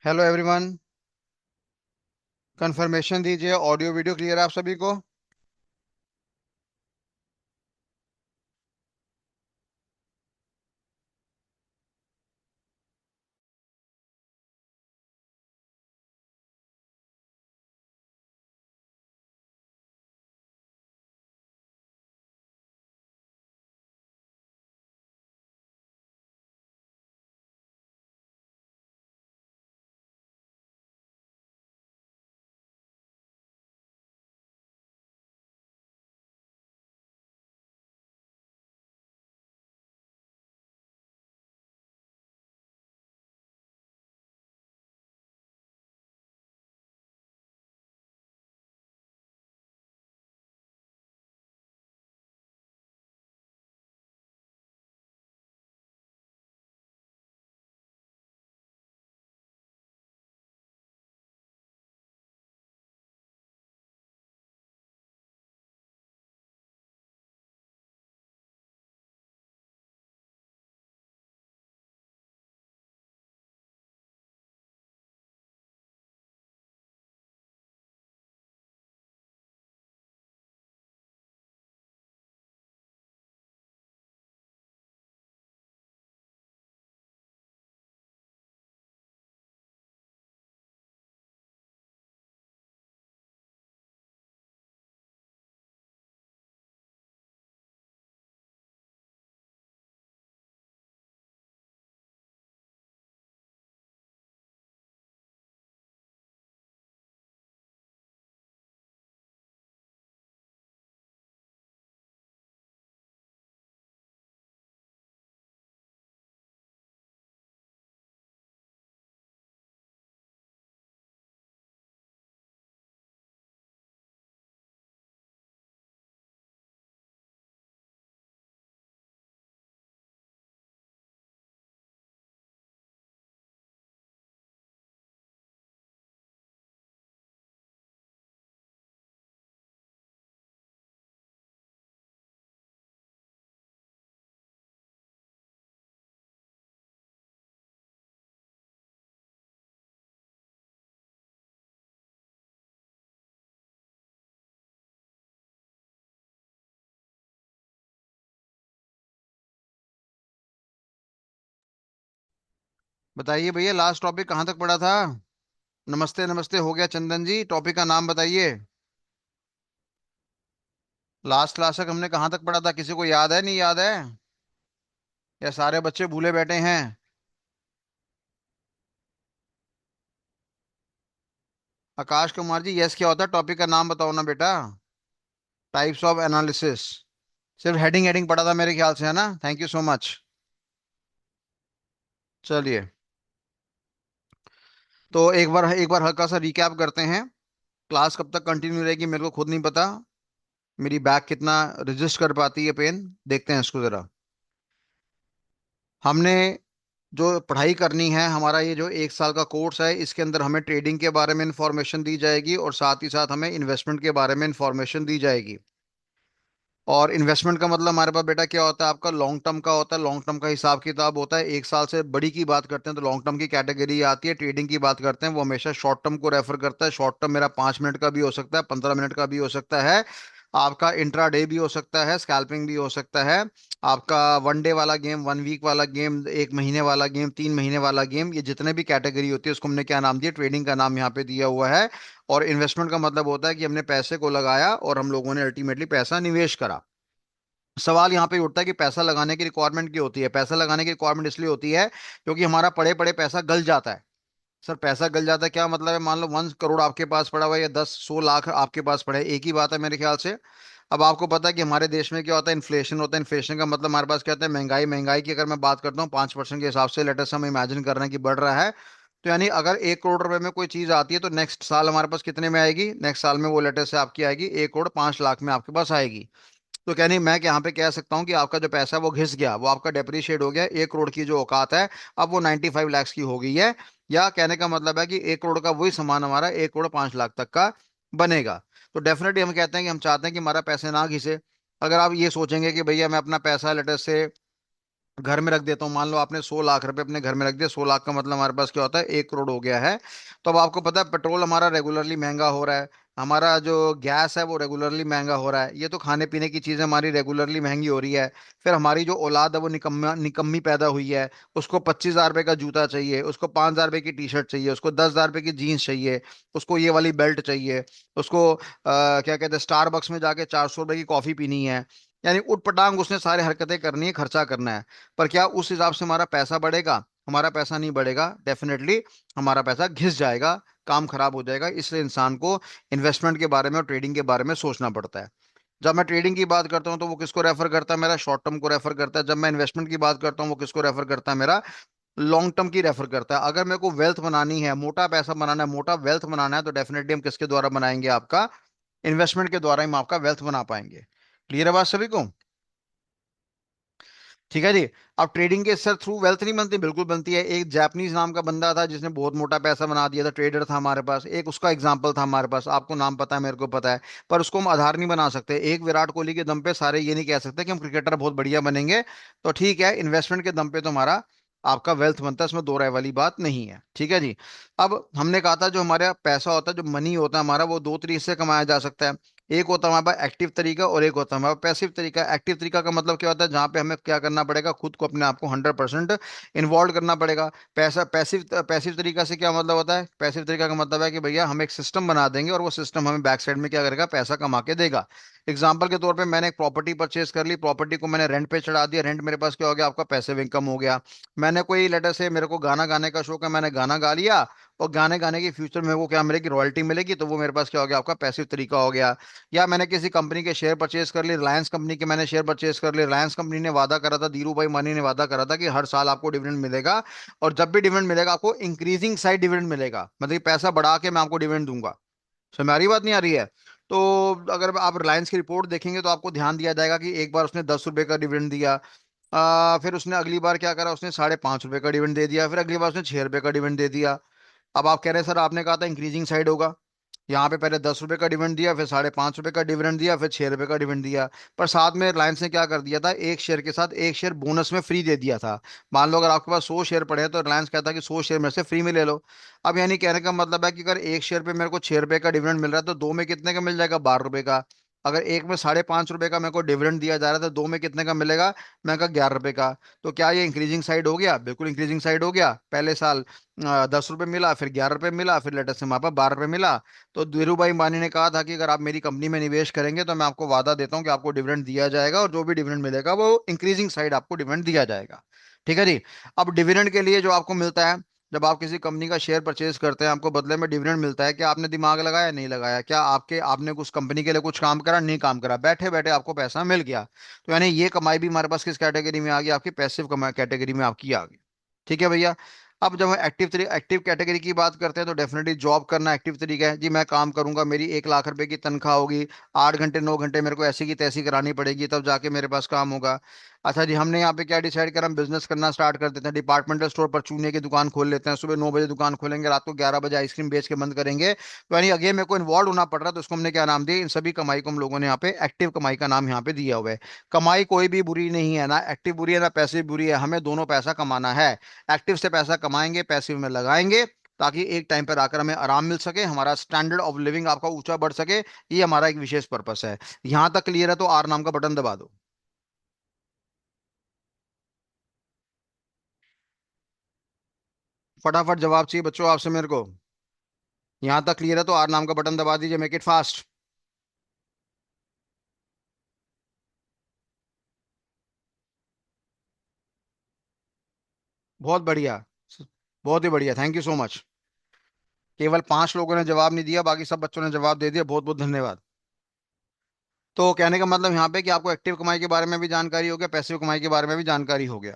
Hello everyone. Confirmation दीजिए, audio video clear है आप सभी को? बताइए भैया, लास्ट टॉपिक कहाँ तक पढ़ा था? नमस्ते नमस्ते हो गया चंदन जी, टॉपिक का नाम बताइए। लास्ट क्लास तक हमने कहाँ तक पढ़ा था? किसी को याद है, नहीं याद है? या सारे बच्चे भूले बैठे हैं? आकाश कुमार जी, यस क्या होता है? टॉपिक का नाम बताओ ना बेटा। Types of analysis. सिर्फ हेडिंग हेडिंग पढ़ा था मेरे ख्याल से, है ना? Thank you so much. चलिए, तो एक बार हल्का सा रिकैप करते हैं। क्लास कब तक कंटिन्यू रहेगी मेरे को खुद नहीं पता। मेरी बैक कितना रजिस्ट कर पाती है पेन, देखते हैं इसको जरा। हमने जो पढ़ाई करनी है, हमारा ये जो 1 साल का कोर्स है, इसके अंदर हमें ट्रेडिंग के बारे में इंफॉर्मेशन दी जाएगी और साथ ही साथ हमें इन्वेस्टमेंट के बारे में इंफॉर्मेशन दी जाएगी। और इन्वेस्टमेंट का मतलब हमारे पास बेटा क्या होता है? आपका लॉन्ग टर्म का होता है, लॉन्ग टर्म का हिसाब किताब होता है। 1 साल से बड़ी की बात करते हैं तो लॉन्ग टर्म की कैटेगरी आती है। ट्रेडिंग की बात करते हैं वो हमेशा शॉर्ट टर्म को रेफर करता है। शॉर्ट टर्म मेरा 5 मिनट का भी हो सकता है, 15 मिनट का भी हो सकता है। आपका इंट्रा डे भी हो सकता है, स्कैल्पिंग भी हो सकता है। आपका 1 डे वाला गेम, 1 वीक वाला गेम, 1 महीने वाला गेम, 3 महीने वाला गेम, ये जितने भी कैटेगरी होती है उसको हमने क्या नाम दिया? ट्रेडिंग का नाम यहाँ पे दिया हुआ है। और इन्वेस्टमेंट का मतलब होता है कि हमने पैसे को लगाया और हम लोगों ने अल्टीमेटली पैसा निवेश करा। सवाल यहाँ पे उठता है कि पैसा लगाने की रिक्वायरमेंट क्यों होती है? पैसा लगाने की रिक्वायरमेंट इसलिए होती है क्योंकि हमारा पड़े पड़े पैसा गल जाता है। सर पैसा गल जाता है क्या मतलब है? मान लो 1 करोड़ आपके पास पड़ा हुआ है या 10-100 लाख आपके पास पड़े, एक ही बात है मेरे ख्याल से। अब आपको पता है कि हमारे देश में क्या होता है? इन्फ्लेशन होता है। इन्फ्लेशन का मतलब हमारे पास क्या होता है? महंगाई। महंगाई की अगर मैं बात करता हूँ 5% के हिसाब से, लेटर से हम इमेजिन कर रहे हैं कि बढ़ रहा है। तो यानी अगर 1 करोड़ रुपए में कोई चीज आती है तो नेक्स्ट साल हमारे पास कितने में आएगी? नेक्स्ट साल में वो लेटर से आपकी आएगी 1 करोड़ 5 लाख में आपके पास आएगी। तो क्या नहीं, मैं यहाँ पे कह सकता हूँ कि आपका जो पैसा है वो घिस गया, वो आपका डेप्रिशिएट हो गया। 1 करोड़ की जो औकात है अब वो 95 लैक्स की हो गई है। या कहने का मतलब है कि 1 करोड़ का वही सामान हमारा 1 करोड़ 5 लाख तक का बनेगा। तो डेफिनेटली हम कहते हैं कि हम चाहते हैं कि हमारा पैसे ना घिसे। अगर आप ये सोचेंगे कि भैया मैं अपना पैसा लेटर से घर में रख देता हूँ, मान लो आपने 100 लाख रुपए अपने घर में रख दिया, 100 लाख का मतलब हमारे पास क्या होता है, 1 करोड़ हो गया है। तो अब आपको पता है पेट्रोल हमारा रेगुलरली महंगा हो रहा है, हमारा जो गैस है वो रेगुलरली महंगा हो रहा है, ये तो खाने पीने की चीजें हमारी रेगुलरली महंगी हो रही है। फिर हमारी जो औलाद है वो निकम्मा निकम्मी पैदा हुई है, उसको 25,000 रुपए का जूता चाहिए, उसको 5,000 रुपए की टी शर्ट चाहिए, उसको 10,000 रुपए की जीन्स चाहिए, उसको ये वाली बेल्ट चाहिए, उसको क्या कहते हैं स्टारबक्स में जाके 400 रुपए की कॉफी पीनी है। यानी उठ पटांग उसने सारी हरकतें करनी है, खर्चा करना है। पर क्या उस हिसाब से हमारा पैसा बढ़ेगा? हमारा पैसा नहीं बढ़ेगा, डेफिनेटली हमारा पैसा घिस जाएगा, काम खराब हो जाएगा। इसलिए इंसान को इन्वेस्टमेंट के बारे में और ट्रेडिंग के बारे में सोचना पड़ता है। जब मैं ट्रेडिंग की बात करता हूँ तो वो किसको रेफर करता है, मेरा शॉर्ट टर्म को रेफर करता है। जब मैं इन्वेस्टमेंट की बात करता हूँ वो किसको रेफर करता है, मेरा लॉन्ग टर्म की रेफर करता है। अगर मेरे को वेल्थ बनानी है, मोटा पैसा बनाना है, मोटा वेल्थ बनाना है, तो डेफिनेटली हम किसके द्वारा बनाएंगे, आपका इन्वेस्टमेंट के द्वारा ही हम आपका वेल्थ बना पाएंगे। क्लियर है बात सभी को? ठीक है जी। अब ट्रेडिंग के सर थ्रू वेल्थ नहीं बनती, बिल्कुल बनती है। एक जापानीज नाम का बंदा था जिसने बहुत मोटा पैसा बना दिया था, ट्रेडर था हमारे पास, एक उसका एग्जांपल था हमारे पास, आपको नाम पता है, मेरे को पता है। पर उसको हम आधार नहीं बना सकते। एक विराट कोहली के दम पे सारे ये नहीं कह सकते कि हम क्रिकेटर बहुत बढ़िया बनेंगे। तो ठीक है, इन्वेस्टमेंट के दम पे तो हमारा आपका वेल्थ बनता है, इसमें दो राय वाली बात नहीं है। ठीक है जी। अब हमने कहा था जो हमारा पैसा होता है, जो मनी होता है हमारा, वो दो तरीके से कमाया जा सकता है। एक होता है हमारे पास एक्टिव तरीका और एक होता है हमारा पैसिव तरीका। एक्टिव तरीका का मतलब क्या होता है, जहां पे हमें क्या करना पड़ेगा, खुद को अपने आप को 100% इन्वॉल्व करना पड़ेगा। पैसा पैसिव पैसिव तरीका से क्या मतलब होता है, पैसिव तरीका का मतलब है कि भैया हम एक सिस्टम बना देंगे और वो सिस्टम हमें बैक साइड में क्या करेगा, पैसा कमा के देगा। एग्जाम्पल के तौर पे मैंने एक प्रॉपर्टी परचेज कर ली, प्रॉपर्टी को मैंने रेंट पे चढ़ा दिया, रेंट मेरे पास क्या हो गया, आपका पैसिव इनकम हो गया। मैंने कोई लेटर से मेरे को गाना गाने का शौक है, मैंने गाना गा लिया, और गाने गाने की फ्यूचर में मेरे को क्या मिलेगी, रॉयल्टी मिलेगी, तो वो मेरे पास क्या हो गया, आपका पैसिव तरीका हो गया। या मैंने किसी कंपनी के शेयर परचेज कर लिए, रिलायंस कंपनी के मैंने शेयर परचेज कर लिए, रिलायंस कंपनी ने वादा करा था, धीरू भाई मानी ने वादा करा था कि हर साल आपको डिविडेंड मिलेगा, और जब भी डिविडेंड मिलेगा आपको इंक्रीजिंग साइड डिविडेंड मिलेगा, मतलब कि पैसा बढ़ा के मैं आपको डिविडेंड दूंगा। समझ में आ रही बात, नहीं आ रही है? तो अगर आप रिलायंस की रिपोर्ट देखेंगे तो आपको ध्यान दिया जाएगा कि एक बार उसने 10 रुपए का डिविडेंड दिया, फिर उसने अगली बार क्या करा, उसने 5.5 रुपए का डिविडेंड दे दिया, फिर अगली बार उसने 6 रुपए का डिविडेंड दे दिया। अब आप कह रहे हैं सर आपने कहा था इंक्रीजिंग साइड होगा, यहाँ पे पहले 10 रुपए का डिविडेंड दिया, फिर 5.5 रुपए का डिविडेंड दिया, फिर 6 रुपए का डिविडेंड दिया। पर साथ में रिलायंस ने क्या कर दिया था, एक शेयर के साथ एक शेयर बोनस में फ्री दे दिया था। मान लो अगर आपके पास 100 शेयर पड़े हैं तो रिलायंस कहता है कि 100 शेयर मेरे से फ्री में ले लो। अब यानी कहने का मतलब है कि अगर एक शेयर पे मेरे को 6 रुपए का डिविडेंड मिल रहा है तो दो में कितने का मिल जाएगा, 12 रुपए का। अगर एक में 5.5 रुपए का मेरे को डिविडेंड दिया जा रहा था, दो में कितने का मिलेगा, मैं कहा 11 रुपए का। तो क्या ये इंक्रीजिंग साइड हो गया? बिल्कुल इंक्रीजिंग साइड हो गया। पहले साल 10 रुपए मिला, फिर 11 रुपए मिला, फिर लेटेस्ट से हमारे पास 12 रुपए मिला। तो धीरू भाई अंबानी ने कहा था कि अगर आप मेरी कंपनी में निवेश करेंगे तो मैं आपको वादा देता हूं कि आपको डिविडेंड दिया जाएगा, और जो भी डिविडेंड मिलेगा वो इंक्रीजिंग साइड आपको डिविडेंड दिया जाएगा। ठीक है जी। अब डिविडेंड के लिए जो आपको मिलता है, जब आप किसी कंपनी का शेयर परचेज करते हैं, आपको बदले में डिविडेंड मिलता है, क्या आपने दिमाग लगाया, नहीं लगाया? क्या आपने उस कंपनी के लिए कुछ काम करा, नहीं काम करा, बैठे बैठे आपको पैसा मिल गया। तो यानी ये कमाई भी हमारे पास किस कैटेगरी में आ गई, आपकी पैसिव कमाई कैटेगरी में आपकी आ गई। ठीक है भैया। अब जब हम एक्टिव कैटेगरी की बात करते हैं तो डेफिनेटली जॉब करना एक्टिव तरीका है जी। मैं काम करूंगा, मेरी 1 लाख रुपए की तनख्वाह होगी, 8 घंटे 9 घंटे मेरे को ऐसी की तैसी करानी पड़ेगी, तब जाके मेरे पास काम होगा। अच्छा जी, हमने यहाँ पे क्या डिसाइड करा, हम बिजनेस करना स्टार्ट कर देते हैं, डिपार्टमेंटल स्टोर पर चूने की दुकान खोल लेते हैं, सुबह 9 बजे दुकान खोलेंगे, रात को 11 बजे आइसक्रीम बेच के बंद करेंगे। तो यानी अगेन मेरे को इन्वॉल्व होना पड़ रहा है, तो उसको हमने क्या नाम दिया, इन सभी कमाई को हम लोगों ने यहाँ पे एक्टिव कमाई का नाम यहाँ पे दिया हुआ है। कमाई कोई भी बुरी नहीं है, ना एक्टिव बुरी है ना पैसिव बुरी है, हमें दोनों पैसा कमाना है। एक्टिव से पैसा कमाएंगे, पैसिव में लगाएंगे, ताकि एक टाइम पर आकर हमें आराम मिल सके, हमारा स्टैंडर्ड ऑफ लिविंग आपका ऊंचा बढ़ सके। ये हमारा एक विशेष पर्पस है। यहां तक क्लियर है तो आर नाम का बटन दबा दो। फटाफट जवाब चाहिए बच्चों आपसे मेरे को। यहां तक क्लियर है तो आर नाम का बटन दबा दीजिए, मेक इट फास्ट। बहुत बढ़िया, बहुत ही बढ़िया, थैंक यू सो मच। केवल 5 लोगों ने जवाब नहीं दिया, बाकी सब बच्चों ने जवाब दे दिया, बहुत बहुत धन्यवाद। तो कहने का मतलब यहाँ पे कि आपको एक्टिव कमाई के बारे में भी जानकारी हो गया, पैसिव कमाई के बारे में भी जानकारी हो गया।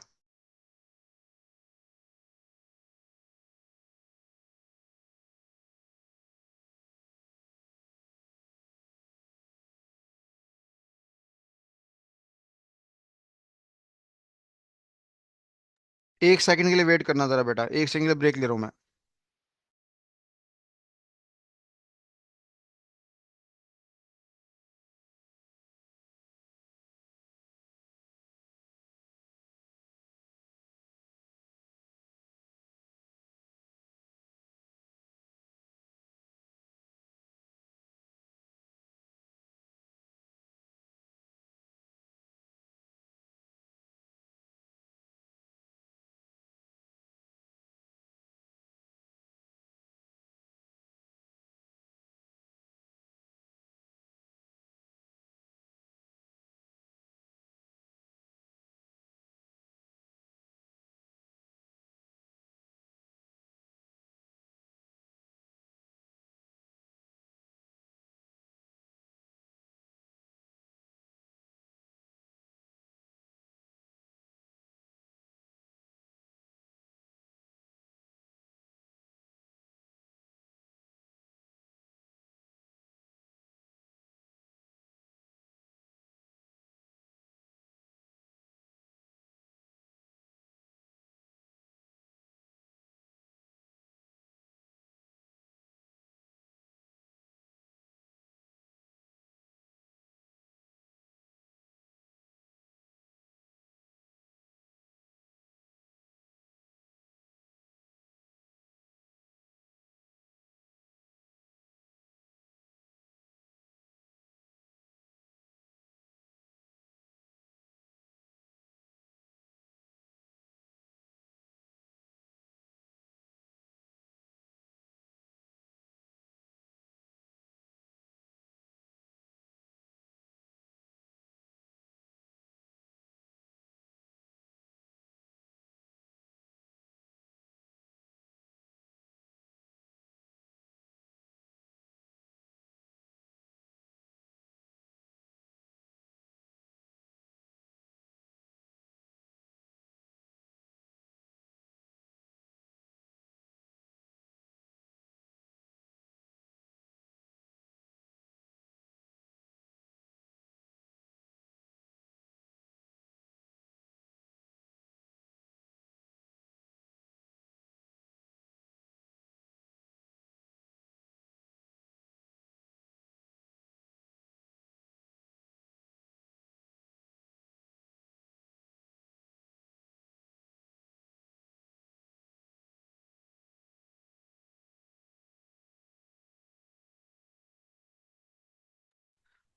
एक सेकंड के लिए वेट करना जरा बेटा, एक सेकंड के लिए ब्रेक ले रहा हूँ मैं।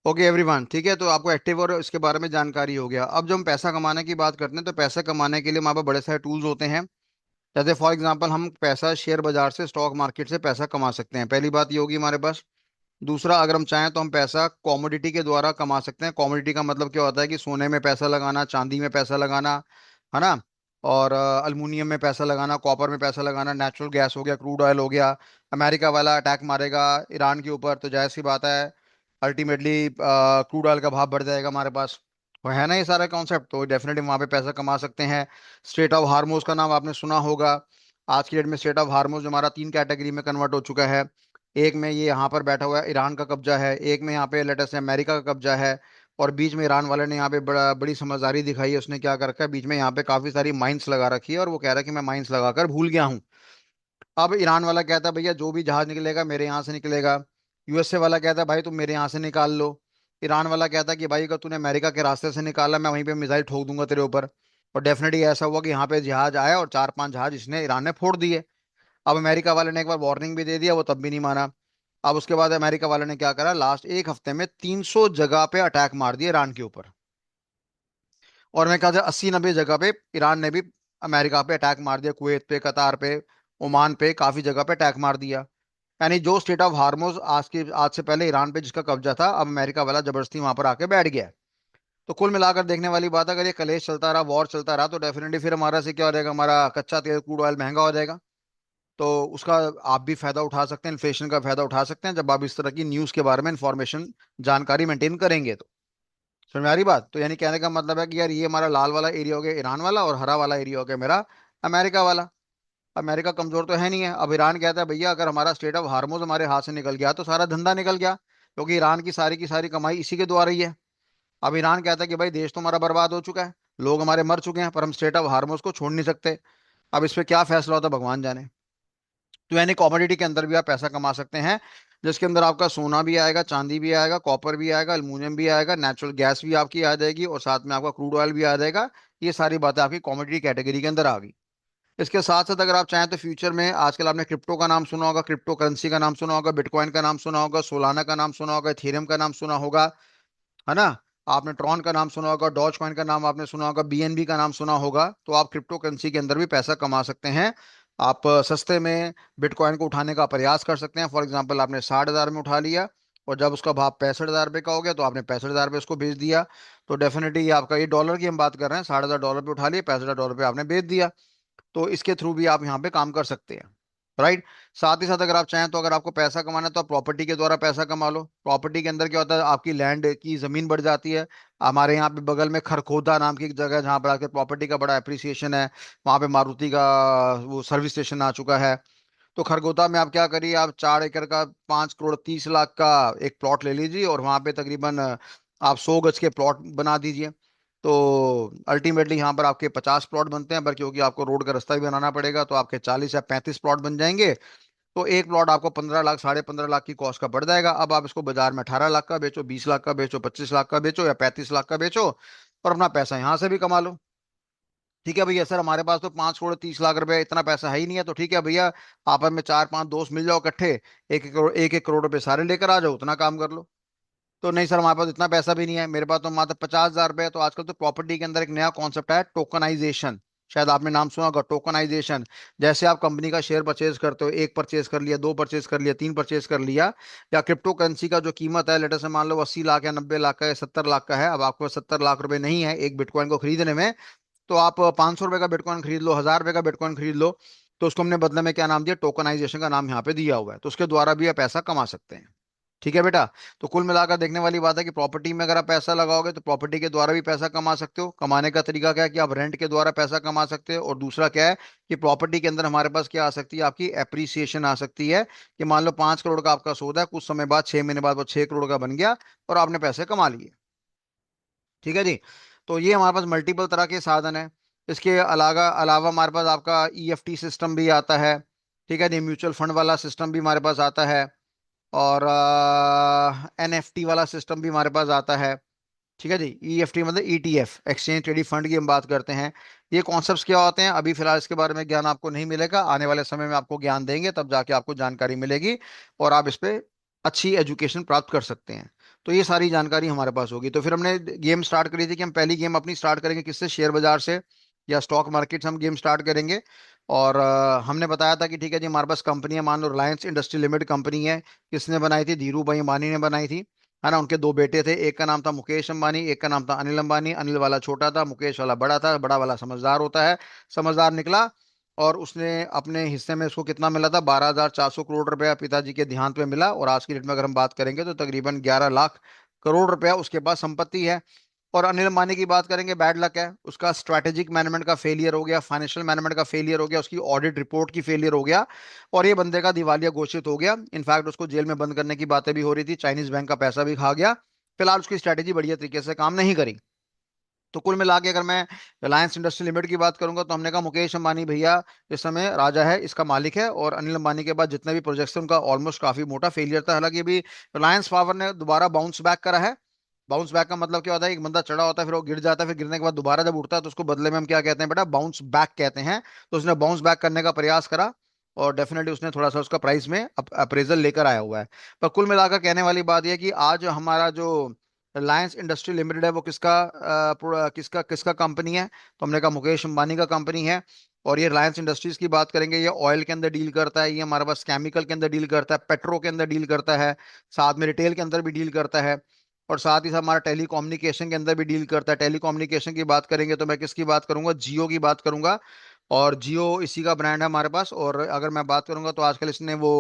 ओके एवरीवन, ठीक है, तो आपको एक्टिव और इसके बारे में जानकारी हो गया। अब जब हम पैसा कमाने की बात करते हैं तो पैसा कमाने के लिए हमारे पास बड़े सारे टूल्स होते हैं। जैसे फॉर एग्जांपल हम पैसा शेयर बाजार से, स्टॉक मार्केट से पैसा कमा सकते हैं, पहली बात ये होगी हमारे पास। दूसरा, अगर हम चाहें तो हम पैसा कॉमोडिटी के द्वारा कमा सकते हैं। कॉमोडिटी का मतलब क्या होता है कि सोने में पैसा लगाना, चांदी में पैसा लगाना, है ना। और अल्मुनियम में पैसा लगाना, कॉपर में पैसा लगाना, नेचुरल गैस हो गया, क्रूड ऑयल हो गया। अमेरिका वाला अटैक मारेगा ईरान के ऊपर तो जाहिर सी बात है अल्टीमेटली क्रूड ऑयल का भाव बढ़ जाएगा हमारे पास। वो है ना ये सारा कॉन्सेप्ट, तो डेफिनेटली वहां पे पैसा कमा सकते हैं। स्ट्रेट ऑफ हार्मोज का नाम आपने सुना होगा। आज की डेट में स्ट्रेट ऑफ हार्मोज हमारा तीन कैटेगरी में कन्वर्ट हो चुका है। एक में ये यहाँ पर बैठा हुआ है ईरान का कब्जा है, एक में यहाँ पे लेटेस्ट अमेरिका का कब्जा है, और बीच में ईरान वाले ने यहाँ पे बड़ी समझदारी दिखाई है। उसने क्या कर रखा है, बीच में यहाँ पे काफी सारी माइंस लगा रखी है, और वो कह रहा है कि मैं माइंस लगाकर भूल गया हूँ। अब ईरान वाला कहता है भैया जो भी जहाज निकलेगा मेरे यहाँ से निकलेगा। यूएसए वाला कहता है भाई तुम मेरे यहाँ से निकाल लो। ईरान वाला कहता है कि भाई अगर तूने अमेरिका के रास्ते से निकाला मैं वहीं पे मिसाइल ठोक दूंगा तेरे ऊपर। और डेफिनेटली ऐसा हुआ कि यहाँ पे जहाज आया और चार पांच जहाज इसने ईरान ने फोड़ दिए। अब अमेरिका वाले ने एक बार वार्निंग भी दे दिया, वो तब भी नहीं माना। अब उसके बाद अमेरिका वाले ने क्या करा, लास्ट एक हफ्ते में 300 जगह पे अटैक मार दिए ईरान के ऊपर। और मैं कहा 80-90 जगह पे ईरान ने भी अमेरिका पे अटैक मार दिया, कुवैत पे, कतार पे, ओमान पे, काफी जगह पे अटैक मार दिया। यानी जो स्टेट ऑफ हार्मोज आज से पहले ईरान पे जिसका कब्जा था, अब अमेरिका वाला जबरदस्ती वहां पर आके बैठ गया है। तो कुल मिलाकर देखने वाली बात है, अगर ये कलेश चलता रहा, वॉर चलता रहा, तो डेफिनेटली फिर हमारा से क्या हो जाएगा, हमारा कच्चा तेल क्रूड ऑयल महंगा हो जाएगा। तो उसका आप भी फायदा उठा सकते हैं, इन्फ्लेशन का फायदा उठा सकते हैं, जब आप इस तरह की न्यूज़ के बारे में इंफॉर्मेशन, जानकारी मेंटेन करेंगे तो। समझ में आ रही बात? तो यानी कहने का मतलब है कि यार ये हमारा लाल वाला एरिया हो गया ईरान वाला, और हरा वाला एरिया हो गया मेरा अमेरिका वाला। अमेरिका कमजोर तो है नहीं है। अब ईरान कहता है भैया अगर हमारा स्टेट ऑफ हार्मोज हमारे हाथ से निकल गया तो सारा धंधा निकल गया, क्योंकि ईरान की सारी कमाई इसी के द्वारा ही है। अब ईरान कहता है कि भाई देश तो हमारा बर्बाद हो चुका है, लोग हमारे मर चुके हैं, पर हम स्टेट ऑफ हार्मोज को छोड़ नहीं सकते। अब इस पे क्या फैसला होता है भगवान जाने। तो यानी कॉमोडिटी के अंदर भी आप पैसा कमा सकते हैं, जिसके अंदर आपका सोना भी आएगा, चांदी भी आएगा, कॉपर भी आएगा, अल्मुनियम भी आएगा, नेचुरल गैस भी आपकी आ जाएगी, और साथ में आपका क्रूड ऑयल भी आ जाएगा। ये सारी बातें आपकी कॉमोडिटी कैटेगरी के अंदर आ गई। इसके साथ साथ अगर आप चाहें तो फ्यूचर में, आजकल आपने क्रिप्टो का नाम सुना होगा, क्रिप्टो करेंसी का नाम सुना होगा, बिटकॉइन का नाम सुना होगा, सोलाना का नाम सुना होगा, इथेरियम का नाम सुना होगा, है ना। आपने ट्रॉन का नाम सुना होगा, डॉज कॉइन का नाम आपने सुना होगा, बीएनबी का नाम सुना होगा। तो आप क्रिप्टो करेंसी के अंदर भी पैसा कमा सकते हैं। आप सस्ते में बिटकॉइन को उठाने का प्रयास कर सकते हैं। फॉर एग्जांपल आपने 60,000 में उठा लिया, और जब उसका भाव 65,000 रुपये का हो गया तो आपने 65,000 रुपये उसको बेच दिया। तो डेफिनेटली ये आपका, ये डॉलर की हम बात कर रहे हैं, 60,000 डॉलर पे उठा लिए, 65,000 डॉलर पे आपने बेच दिया। तो इसके थ्रू भी आप यहाँ पे काम कर सकते हैं, राइट। साथ ही साथ अगर आप चाहें तो, अगर आपको पैसा कमाना है तो आप प्रॉपर्टी के द्वारा पैसा कमा लो। प्रॉपर्टी के अंदर क्या होता है, आपकी लैंड की जमीन बढ़ जाती है। हमारे यहाँ पे बगल में खरखोदा नाम की एक जगह है जहाँ पर आके प्रॉपर्टी का बड़ा अप्रिसिएशन है। वहाँ पे मारुति का वो सर्विस स्टेशन आ चुका है। तो खरगोदा में आप क्या करिए, आप 4 एकड़ का 5,30,00,000 का एक प्लॉट ले लीजिए, और वहां पे तकरीबन आप 100 गज के प्लॉट बना दीजिए। तो अल्टीमेटली यहाँ पर आपके 50 प्लॉट बनते हैं, पर क्योंकि आपको रोड का रास्ता भी बनाना पड़ेगा तो आपके 40 या 35 प्लॉट बन जाएंगे। तो एक प्लॉट आपको 15 लाख, 15.5 लाख की कॉस्ट का पड़ जाएगा। अब आप इसको बाजार में 18 लाख का बेचो, 20 लाख का बेचो, 25 लाख का बेचो, या 35 लाख का बेचो, और अपना पैसा यहाँ से भी कमा लो। ठीक है भैया, सर हमारे पास तो 5,30,00,000 रुपए, इतना पैसा है ही नहीं है। तो ठीक है भैया, आपस में चार पांच दोस्त मिल जाओ इकट्ठे, 1-1 करोड़, 1-1 करोड़ रुपए सारे लेकर आ जाओ, उतना काम कर लो। तो नहीं सर हमारे पास इतना पैसा भी नहीं है, मेरे पास तो मात्र 50,000 रुपए है। तो आजकल तो प्रॉपर्टी के अंदर एक नया कॉन्सेप्ट है, टोकनाइजेशन। शायद आपने नाम सुना होगा, टोकनाइजेशन। जैसे आप कंपनी का शेयर परचेज करते हो, एक परचेज कर लिया, दो परचेज कर लिया, तीन परचेज कर लिया, या क्रिप्टो करेंसी का जो कीमत है, लेटर से मान लो 80 लाख या 90 लाख का या 70 लाख का है, अब आपको 70 लाख रुपए नहीं है एक बिटकॉइन को खरीदने में, तो आप 500 रुपए का बिटकॉइन खरीद लो, 1,000 रुपए का बिटकॉइन खरीद लो। तो उसको हमने बदले में क्या नाम दिया, टोकनाइजेशन का नाम यहाँ पे दिया हुआ है। तो उसके द्वारा भी आप पैसा कमा सकते हैं। ठीक है बेटा। तो कुल मिलाकर देखने वाली बात है कि प्रॉपर्टी में अगर आप पैसा लगाओगे तो प्रॉपर्टी के द्वारा भी पैसा कमा सकते हो। कमाने का तरीका क्या है कि आप रेंट के द्वारा पैसा कमा सकते हो, और दूसरा क्या है कि प्रॉपर्टी के अंदर हमारे पास क्या आ सकती है, आपकी एप्रिसिएशन आ सकती है। कि मान लो 5 करोड़ का आपका सौदा है, कुछ समय बाद, 6 महीने बाद वो 6 करोड़ का बन गया, और आपने पैसे कमा लिए। ठीक है जी। तो ये हमारे पास मल्टीपल तरह के साधन है। इसके अलावा अलावा हमारे पास आपका ईएफटी सिस्टम भी आता है। ठीक है जी, म्यूचुअल फंड वाला सिस्टम भी हमारे पास आता है, और एनएफटी वाला सिस्टम भी हमारे पास आता है। ठीक है जी। ईएफटी मतलब ईटीएफ, एक्सचेंज ट्रेडेड फंड की हम बात करते हैं। ये कॉन्सेप्ट्स क्या होते हैं, अभी फिलहाल इसके बारे में ज्ञान आपको नहीं मिलेगा, आने वाले समय में आपको ज्ञान देंगे, तब जाके आपको जानकारी मिलेगी, और आप इस पे अच्छी एजुकेशन प्राप्त कर सकते हैं। तो ये सारी जानकारी हमारे पास होगी। तो फिर हमने गेम स्टार्ट करी थी कि हम पहली गेम अपनी स्टार्ट करेंगे किससे, शेयर बाजार से या स्टॉक मार्केट से हम गेम स्टार्ट करेंगे। और हमने बताया था कि ठीक है जी, हमारे पास कंपनी है, मान लो रिलायंस इंडस्ट्री लिमिटेड कंपनी है। किसने बनाई थी? धीरू भाई अंबानी ने बनाई थी, है ना। उनके दो बेटे थे, एक का नाम था मुकेश अंबानी, एक का नाम था अनिल अंबानी। अनिल वाला छोटा था, मुकेश वाला बड़ा था, बड़ा वाला समझदार होता है, समझदार निकला। और उसने अपने हिस्से में उसको कितना मिला था? 12,400 करोड़ रुपया पिताजी के देहांत में मिला। और आज की डेट में अगर हम बात करेंगे तो तकरीबन 11 लाख करोड़ रुपया उसके पास संपत्ति है। और अनिल अंबानी की बात करेंगे, बैड लक है उसका, स्ट्रैटेजिक मैनेजमेंट का फेलियर हो गया, फाइनेंशियल मैनेजमेंट का फेलियर हो गया, उसकी ऑडिट रिपोर्ट की फेलियर हो गया, और ये बंदे का दिवालिया घोषित हो गया। इनफैक्ट उसको जेल में बंद करने की बातें भी हो रही थी, चाइनीज बैंक का पैसा भी खा गया। फिलहाल उसकी स्ट्रैटेजी बढ़िया तरीके से काम नहीं करी। तो कुल मिला के अगर मैं रिलायंस इंडस्ट्री लिमिटेड की बात करूंगा तो हमने कहा मुकेश अंबानी भैया इस समय राजा है, इसका मालिक है। और अनिल अंबानी के बाद जितने भी प्रोजेक्ट्स थे उनका ऑलमोस्ट काफी मोटा फेलियर था। हालांकि अभी रिलायंस पावर ने दोबारा बाउंस बैक करा है। बाउंस बैक का मतलब क्या होता है? एक बंदा चढ़ा होता है, फिर वो गिर जाता है, फिर गिरने के बाद दोबारा जब उठता है तो उसको बदले में हम क्या कहते हैं बेटा? बाउंस बैक कहते हैं। तो उसने बाउंस बैक करने का प्रयास करा, और डेफिनेटली उसने थोड़ा सा उसका प्राइस में अप्रेजल लेकर आया हुआ है। पर कुल मिलाकर कहने वाली बात यह है कि आज हमारा जो रिलायंस इंडस्ट्री लिमिटेड है वो किसका किसका किसका कंपनी है? तो हमने कहा मुकेश अंबानी का कंपनी है। और ये रिलायंस इंडस्ट्रीज की बात करेंगे, ये ऑयल के अंदर डील करता है, ये हमारे पास केमिकल के अंदर डील करता है, पेट्रो के अंदर डील करता है, साथ में रिटेल के अंदर भी डील करता है, और साथ ही साथ हमारा टेली कम्युनिकेशन के अंदर भी डील करता है। टेली कम्युनिकेशन की बात करेंगे तो मैं किसकी बात करूंगा? जियो की बात करूंगा। और जियो इसी का ब्रांड है हमारे पास। और अगर मैं बात करूंगा तो आजकल इसने वो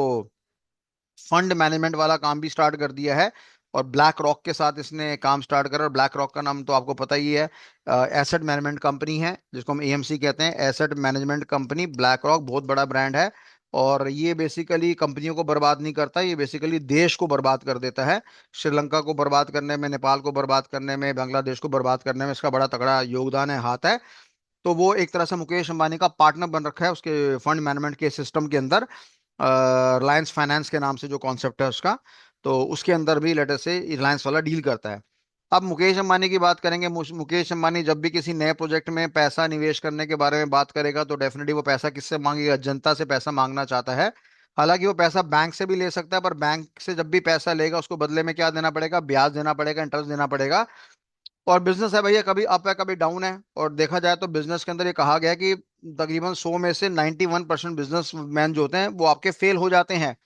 फंड मैनेजमेंट वाला काम भी स्टार्ट कर दिया है, और ब्लैक रॉक के साथ इसने काम स्टार्ट करा। और ब्लैक रॉक का नाम तो आपको पता ही है, एसेट मैनेजमेंट कंपनी है जिसको हम एएमसी कहते हैं, asset management company. Black rock बहुत बड़ा ब्रांड है, और ये बेसिकली कंपनियों को बर्बाद नहीं करता, ये बेसिकली देश को बर्बाद कर देता है। श्रीलंका को बर्बाद करने में, नेपाल को बर्बाद करने में, बांग्लादेश को बर्बाद करने में इसका बड़ा तगड़ा योगदान है, हाथ है। तो वो एक तरह से मुकेश अंबानी का पार्टनर बन रखा है उसके फंड मैनेजमेंट के सिस्टम के अंदर, रिलायंस फाइनेंस के नाम से जो कॉन्सेप्ट है उसका। तो उसके अंदर भी लेटर से रिलायंस वाला डील करता है। अब मुकेश अंबानी की बात करेंगे। मुकेश अंबानी जब भी किसी नए प्रोजेक्ट में पैसा निवेश करने के बारे में बात करेगा तो डेफिनेटली वो पैसा किससे मांगेगा? जनता से पैसा मांगना चाहता है। हालांकि वो पैसा बैंक से भी ले सकता है, पर बैंक से जब भी पैसा लेगा उसको बदले में क्या देना पड़ेगा? ब्याज देना पड़ेगा, इंटरेस्ट देना पड़ेगा। और बिजनेस है भैया, कभी अप है कभी डाउन है। और देखा जाए तो बिजनेस के अंदर ये कहा गया है कि तकरीबन 100 में से 91% बिजनेसमैन जो होते हैं वो आपके फेल हो जाते हैं।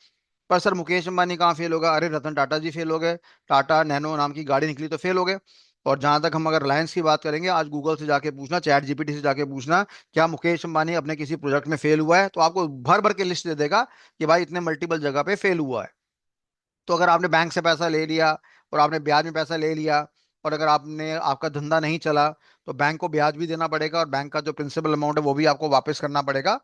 पर सर मुकेश अंबानी कहाँ फेल होगा? अरे रतन टाटा जी फेल हो गए, टाटा नैनो नाम की गाड़ी निकली तो फेल हो गए। और जहां तक हम अगर रिलायंस की बात करेंगे, आज गूगल से जाके पूछना, चैट जीपीटी से जाके पूछना, क्या मुकेश अंबानी अपने किसी प्रोजेक्ट में फेल हुआ है, तो आपको भर भर के लिस्ट दे देगा कि भाई इतने मल्टीपल जगह पे फेल हुआ है। तो अगर आपने बैंक से पैसा ले लिया और आपने ब्याज में पैसा ले लिया, और अगर आपने आपका धंधा नहीं चला, तो बैंक को ब्याज भी देना पड़ेगा, और बैंक का जो प्रिंसिपल अमाउंट है वो भी आपको वापस करना पड़ेगा।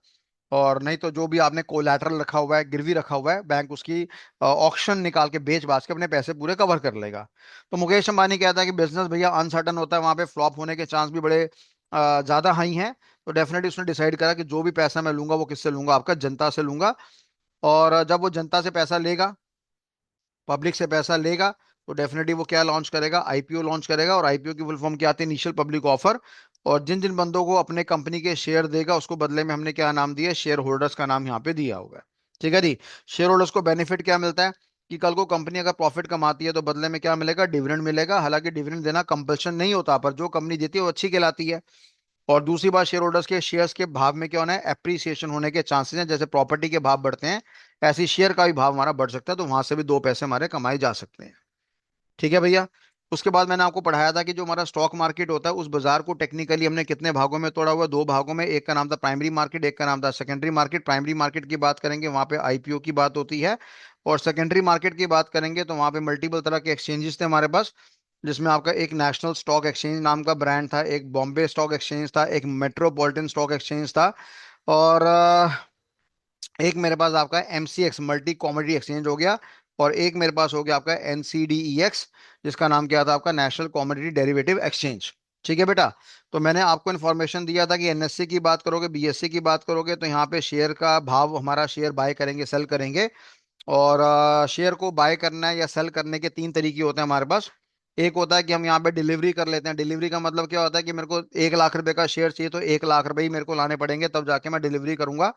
और नहीं तो जो भी आपने कोलैटरल रखा हुआ है, गिरवी रखा हुआ है, बैंक उसकी ऑक्शन निकाल के बेच बाच के अपने पैसे पूरे कवर कर लेगा। तो मुकेश अंबानी कहता है कि बिजनेस भैया अनसर्टन होता है, वहां पे फ्लॉप होने के चांस भी बड़े ज्यादा हाई हैं। तो डेफिनेटली उसने डिसाइड करा कि जो भी पैसा मैं लूंगा वो किससे लूंगा? आपका जनता से लूंगा। और जब वो जनता से पैसा लेगा, पब्लिक से पैसा लेगा, तो डेफिनेटली वो क्या लॉन्च करेगा? आईपीओ लॉन्च करेगा। और आईपीओ की फुल फॉर्म क्या आती है? Initial public offer. और जिन जिन बंदों को अपने कंपनी के शेयर देगा उसको बदले में हमने क्या नाम दिया? शेयर होल्डर्स का नाम यहाँ पे दिया होगा। ठीक है जी। शेयर होल्डर्स को बेनिफिट क्या मिलता है कि कल को कंपनी अगर प्रॉफिट कमाती है तो बदले में क्या मिलेगा? डिविडेंड मिलेगा। हालांकि डिविडेंड देना कंपल्शन नहीं होता, पर जो कंपनी देती है वो अच्छी कहलाती है। और दूसरी बात, शेयर होल्डर्स के शेयर्स के भाव में क्या होना है? एप्रिसिएशन होने के चांसेस हैं। जैसे प्रॉपर्टी के भाव बढ़ते हैं, ऐसे शेयर का भी भाव हमारा बढ़ सकता है, तो वहां से भी दो पैसे हमारे कमाए जा सकते हैं। ठीक है भैया। उसके बाद मैंने आपको पढ़ाया था कि जो हमारा स्टॉक मार्केट होता है उस बाजार को टेक्निकली हमने कितने भागों में तोड़ा हुआ है? दो भागों में। एक का नाम था प्राइमरी मार्केट, एक का नाम था सेकेंडरी मार्केट। प्राइमरी मार्केट की बात करेंगे वहां पे आईपीओ की बात होती है। और सेकेंडरी मार्केट की बात करेंगे तो वहां पे मल्टीपल तरह के एक्सचेंजेस थे हमारे पास, जिसमें आपका एक नेशनल स्टॉक एक्सचेंज नाम का ब्रांड था, एक बॉम्बे स्टॉक एक्सचेंज था, एक मेट्रोपॉलिटन स्टॉक एक्सचेंज था, और एक मेरे पास आपका एमसीएक्स मल्टी कॉमोडिटी एक्सचेंज हो गया। और एक मेरे पास हो गया आपका एनसीडीईएक्स, जिसका नाम क्या था? आपका नेशनल कॉमोडिटी डेरिवेटिव एक्सचेंज। ठीक है बेटा। तो मैंने आपको इन्फॉर्मेशन दिया था कि एनएससी की बात करोगे, बीएससी की बात करोगे, तो यहाँ पे शेयर का भाव, हमारा शेयर बाय करेंगे सेल करेंगे। और शेयर को बाय करना है या सेल करने के तीन तरीके होते हैं हमारे पास। एक होता है कि हम यहाँ पे डिलीवरी कर लेते हैं। डिलीवरी का मतलब क्या होता है कि मेरे को 1 लाख रुपए का शेयर चाहिए तो 1 लाख रुपए ही मेरे को लाने पड़ेंगे, तब जाके मैं डिलीवरी करूंगा।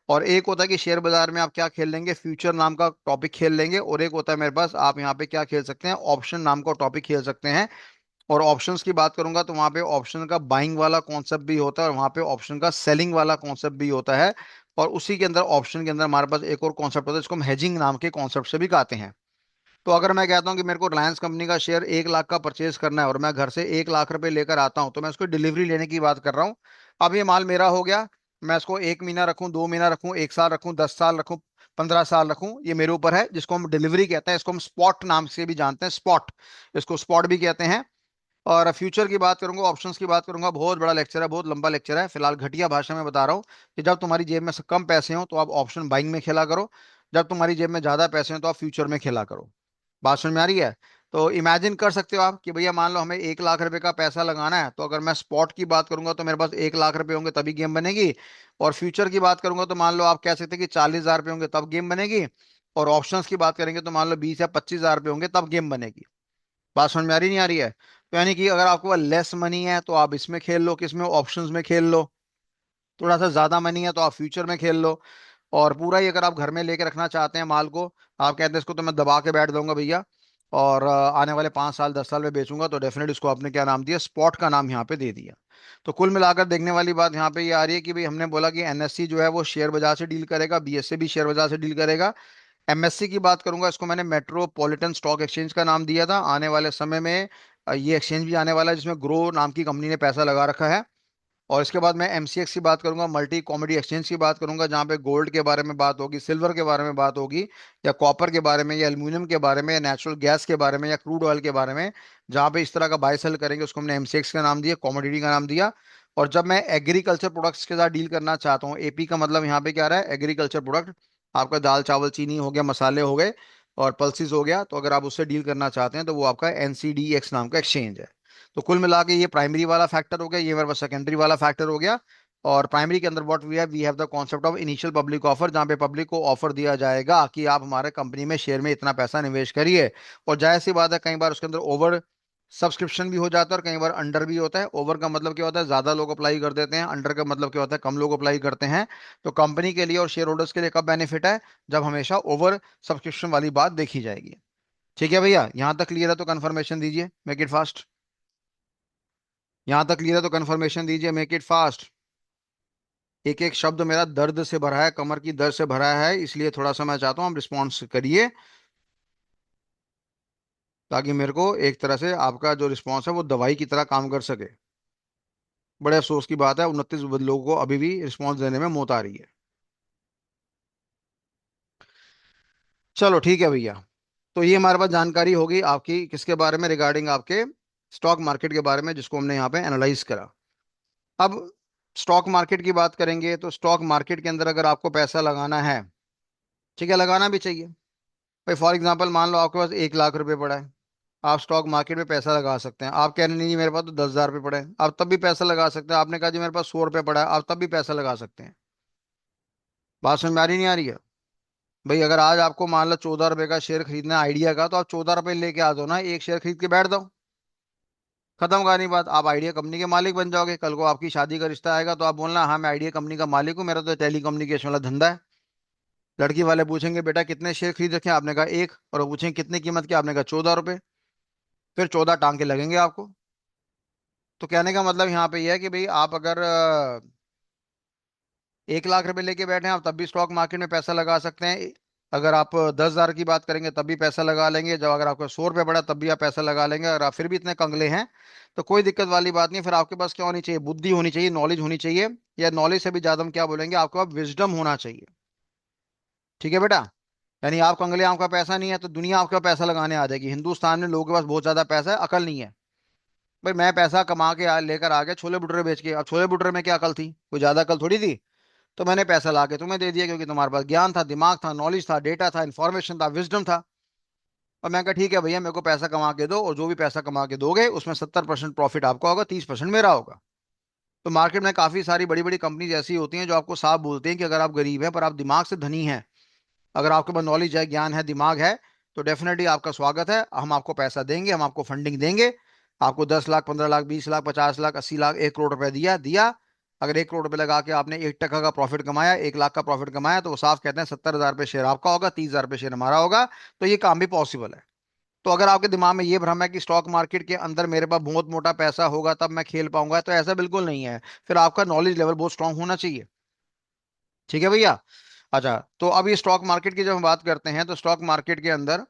और एक होता है कि शेयर बाजार में आप क्या खेल लेंगे, फ्यूचर नाम का टॉपिक खेल लेंगे, और एक होता है मेरे पास आप यहाँ पे क्या खेल सकते हैं, ऑप्शन नाम का टॉपिक खेल सकते हैं। और ऑप्शंस की बात करूंगा तो वहां पे ऑप्शन का बाइंग वाला कॉन्सेप्ट भी होता है और वहां पे ऑप्शन का सेलिंग वाला कॉन्सेप्ट भी होता है। और उसी के अंदर ऑप्शन के अंदर हमारे पास एक और कॉन्सेप्ट होता है जिसको हम हेजिंग नाम के कॉन्सेप्ट से भी कहते हैं। तो अगर मैं कहता हूँ कि मेरे को रिलायंस कंपनी का शेयर 1 लाख का परचेज करना है और मैं घर से 1 लाख रुपए लेकर आता हूँ, तो मैं उसको डिलीवरी लेने की बात कर रहा हूँ। अब ये माल मेरा हो गया, मैं इसको 1 महीना रखूँ, 2 महीना रखूँ, 1 साल रखूँ, 10 साल रखूँ, 15 साल रखूँ, ये मेरे ऊपर है। जिसको हम डिलीवरी कहते हैं, इसको हम स्पॉट नाम से भी जानते हैं, स्पॉट, इसको स्पॉट भी कहते हैं। और फ्यूचर की बात करूंगा, ऑप्शंस की बात करूंगा, बहुत बड़ा लेक्चर है, बहुत लंबा लेक्चर है, फिलहाल घटिया भाषा में बता रहा हूँ कि जब तुम्हारी जेब में से कम पैसे हो तो आप ऑप्शन बाइंग में खेला करो, जब तुम्हारी जेब में ज्यादा पैसे हो तो आप फ्यूचर में खेला करो। बात समझ में आ रही है? तो इमेजिन कर सकते हो आप कि भैया मान लो हमें 1 लाख रुपए का पैसा लगाना है, तो अगर मैं स्पॉट की बात करूंगा तो मेरे पास 1 लाख रुपए होंगे तभी गेम बनेगी। और फ्यूचर की बात करूंगा तो मान लो आप कह सकते हैं कि 40 हजार रुपये होंगे तब गेम बनेगी। और ऑप्शंस की बात करेंगे तो मान लो 20 या 25 हजार रुपये होंगे तब गेम बनेगी। बात समझ में आ रही नहीं आ रही है? तो यानी कि अगर आपको लेस मनी है तो आप इसमें खेल लो, किसमें, ऑप्शंस में खेल लो। थोड़ा सा ज्यादा मनी है तो आप फ्यूचर में खेल लो। और पूरा ही अगर आप घर में लेके रखना चाहते हैं माल को, आप कहते हैं इसको तो मैं दबा के बैठ दूंगा भैया, और आने वाले 5 साल 10 साल में बेचूंगा, तो डेफिनेट इसको आपने क्या नाम दिया, स्पॉट का नाम यहाँ पे दे दिया। तो कुल मिलाकर देखने वाली बात यहाँ पे ये आ रही है कि भाई हमने बोला कि एनएससी जो है वो शेयर बाजार से डील करेगा, बीएसए भी शेयर बाजार से डील करेगा। एमएससी की बात करूंगा, इसको मैंने मेट्रोपॉलिटन स्टॉक एक्सचेंज का नाम दिया था। आने वाले समय में ये एक्सचेंज भी आने वाला है जिसमें ग्रो नाम की कंपनी ने पैसा लगा रखा है। और इसके बाद मैं एमसीएक्स की बात करूंगा, मल्टी कॉमोडिटी एक्सचेंज की बात करूंगा, जहां पे गोल्ड के बारे में बात होगी, सिल्वर के बारे में बात होगी, या कॉपर के बारे में, या एल्यूमिनियम के बारे में, या नेचुरल गैस के बारे में, या क्रूड ऑयल के बारे में। जहां पे इस तरह का बाय सेल करेंगे उसको हमने एमसीएक्स का नाम दिया, कॉमोडिटी का नाम दिया। और जब मैं एग्रीकल्चर प्रोडक्ट्स के साथ डील करना चाहता हूँ, एपी का मतलब यहाँ पे क्या रहा है, एग्रीकल्चर प्रोडक्ट, आपका दाल चावल चीनी हो गया, मसाले हो गए, और पल्सिस हो गया, तो अगर आप उससे डील करना चाहते हैं तो वो आपका एनसीडीएक्स नाम का एक्सचेंज है। तो कुल मिला के ये प्राइमरी वाला फैक्टर हो गया, ये मेरे पास सेकेंडरी वाला फैक्टर हो गया। और प्राइमरी के अंदर what we have the concept of initial public offer, जहां पे पब्लिक को ऑफर दिया जाएगा कि आप हमारे कंपनी में शेयर में इतना पैसा निवेश करिए। और जाहिर सी बात है कई बार उसके अंदर ओवर सब्सक्रिप्शन भी हो जाता है और कई बार अंडर भी होता है। ओवर का मतलब क्या होता है, ज्यादा लोग अप्लाई कर देते हैं, अंडर का मतलब क्या होता है, कम लोग अप्लाई करते हैं। तो कंपनी के लिए और शेयर होल्डर्स के लिए कब बेनिफिट है, जब हमेशा ओवर सब्सक्रिप्शन वाली बात देखी जाएगी। ठीक है भैया, यहां तक क्लियर है तो कंफर्मेशन दीजिए, मेक इट फास्ट। यहां तक क्लियर है तो कंफर्मेशन दीजिए, मेक इट फास्ट। एक एक शब्द मेरा दर्द से भरा है, कमर की दर्द से भरा है, इसलिए थोड़ा सा मैं चाहता हूँ आप रिस्पॉन्स करिए, ताकि मेरे को एक तरह से आपका जो रिस्पॉन्स है वो दवाई की तरह काम कर सके। बड़े अफसोस की बात है, 29 लोगों को अभी भी रिस्पॉन्स देने में मौत आ रही है। चलो ठीक है भैया। तो ये हमारे पास जानकारी होगी आपकी किसके बारे में, रिगार्डिंग आपके स्टॉक मार्केट के बारे में, जिसको हमने यहाँ पे एनालाइज करा। अब स्टॉक मार्केट की बात करेंगे तो स्टॉक मार्केट के अंदर अगर आपको पैसा लगाना है, ठीक है, लगाना भी चाहिए भाई। फॉर एग्जांपल मान लो आपके पास 1 लाख रुपए पड़ा है, आप स्टॉक मार्केट में पैसा लगा सकते हैं। आप कह रहे नहीं जी मेरे पास तो 10 हजार रुपये पड़े हैं, आप तब भी पैसा लगा सकते हैं। आपने कहा जी मेरे पास 100 रुपये पड़ा है, आप तब भी पैसा लगा सकते हैं। बात समझ में आ रही नहीं आ रही है? भाई अगर आज आपको मान लो 14 रुपए का शेयर खरीदना है आइडिया का, तो आप 14 रुपए लेके आ जाओ ना, एक शेयर खरीद के बैठ जाओ, खत्म कहानी बात। आप आइडिया कंपनी के मालिक बन जाओगे, कल को आपकी शादी का रिश्ता आएगा तो आप बोलना हाँ मैं आइडिया कंपनी का मालिक हूँ, मेरा तो टेली कम्युनिकेशन वाला धंधा है। लड़की वाले पूछेंगे बेटा कितने शेयर खरीद रखे हैं, आपने कहा एक, और वो पूछेंगे कितनी कीमत की, आपने कहा 14 रुपए, फिर 14 टांगे लगेंगे आपको। तो कहने का मतलब यहाँ पे यह है कि भाई आप अगर 1 लाख रुपए लेके बैठे हैं, आप तब भी स्टॉक मार्केट में पैसा लगा सकते हैं। अगर आप 10 हजार की बात करेंगे तब भी पैसा लगा लेंगे, जब अगर आपको 100 रुपये पड़ा तब भी आप पैसा लगा लेंगे। अगर आप फिर भी इतने कंगले हैं तो कोई दिक्कत वाली बात नहीं। फिर आपके पास क्या होनी चाहिए, बुद्धि होनी चाहिए, नॉलेज होनी चाहिए, या नॉलेज से भी ज्यादा हम क्या बोलेंगे, आपके पास विजडम होना चाहिए। ठीक है बेटा? यानी आप कंगले, आपका पैसा नहीं है तो दुनिया आपका पैसा लगाने आ जाएगी। हिंदुस्तान में लोगों के पास बहुत ज्यादा पैसा है, अकल नहीं है। भाई मैं पैसा कमा के लेकर आ गया छोले भटूरे बेच के, अब छोले भटूरे में क्या अकल थी, कोई ज्यादा अकल थोड़ी थी। तो मैंने पैसा ला के तुम्हें दे दिया क्योंकि तुम्हारे पास ज्ञान था, दिमाग था, नॉलेज था, डेटा था, इंफॉर्मेशन था, विजडम था। और मैं कहा ठीक है भैया मेरे को पैसा कमा के दो, और जो भी पैसा कमा के दोगे उसमें 70% प्रॉफिट आपका होगा, 30% मेरा होगा। तो मार्केट में काफी सारी बड़ी बड़ी कंपनीज ऐसी होती हैं जो आपको साफ बोलते हैं कि अगर आप गरीब हैं पर आप दिमाग से धनी हैं, अगर आपके पास नॉलेज है, ज्ञान है, दिमाग है, तो डेफिनेटली आपका स्वागत है, हम आपको पैसा देंगे, हम आपको फंडिंग देंगे। आपको 10 लाख, 15 लाख, 20 लाख, 50 लाख, 80 लाख, 1 करोड़ रुपए दिया दिया, अगर 1 करोड़ रुपए लगा के आपने 1 टका का प्रॉफिट कमाया, 1 लाख का प्रॉफिट कमाया, तो वो साफ कहते हैं 70,000 रुपये शेयर आपका होगा, 30,000 रुपये शेयर हमारा होगा। तो ये काम भी पॉसिबल है। तो अगर आपके दिमाग में ये भ्रम है कि स्टॉक मार्केट के अंदर मेरे पास बहुत मोटा पैसा होगा तब मैं खेल पाऊंगा, तो ऐसा बिल्कुल नहीं है। फिर आपका नॉलेज लेवल बहुत स्ट्रांग होना चाहिए। ठीक है भैया। अच्छा, तो अब ये स्टॉक मार्केट की जब हम बात करते हैं, तो स्टॉक मार्केट के अंदर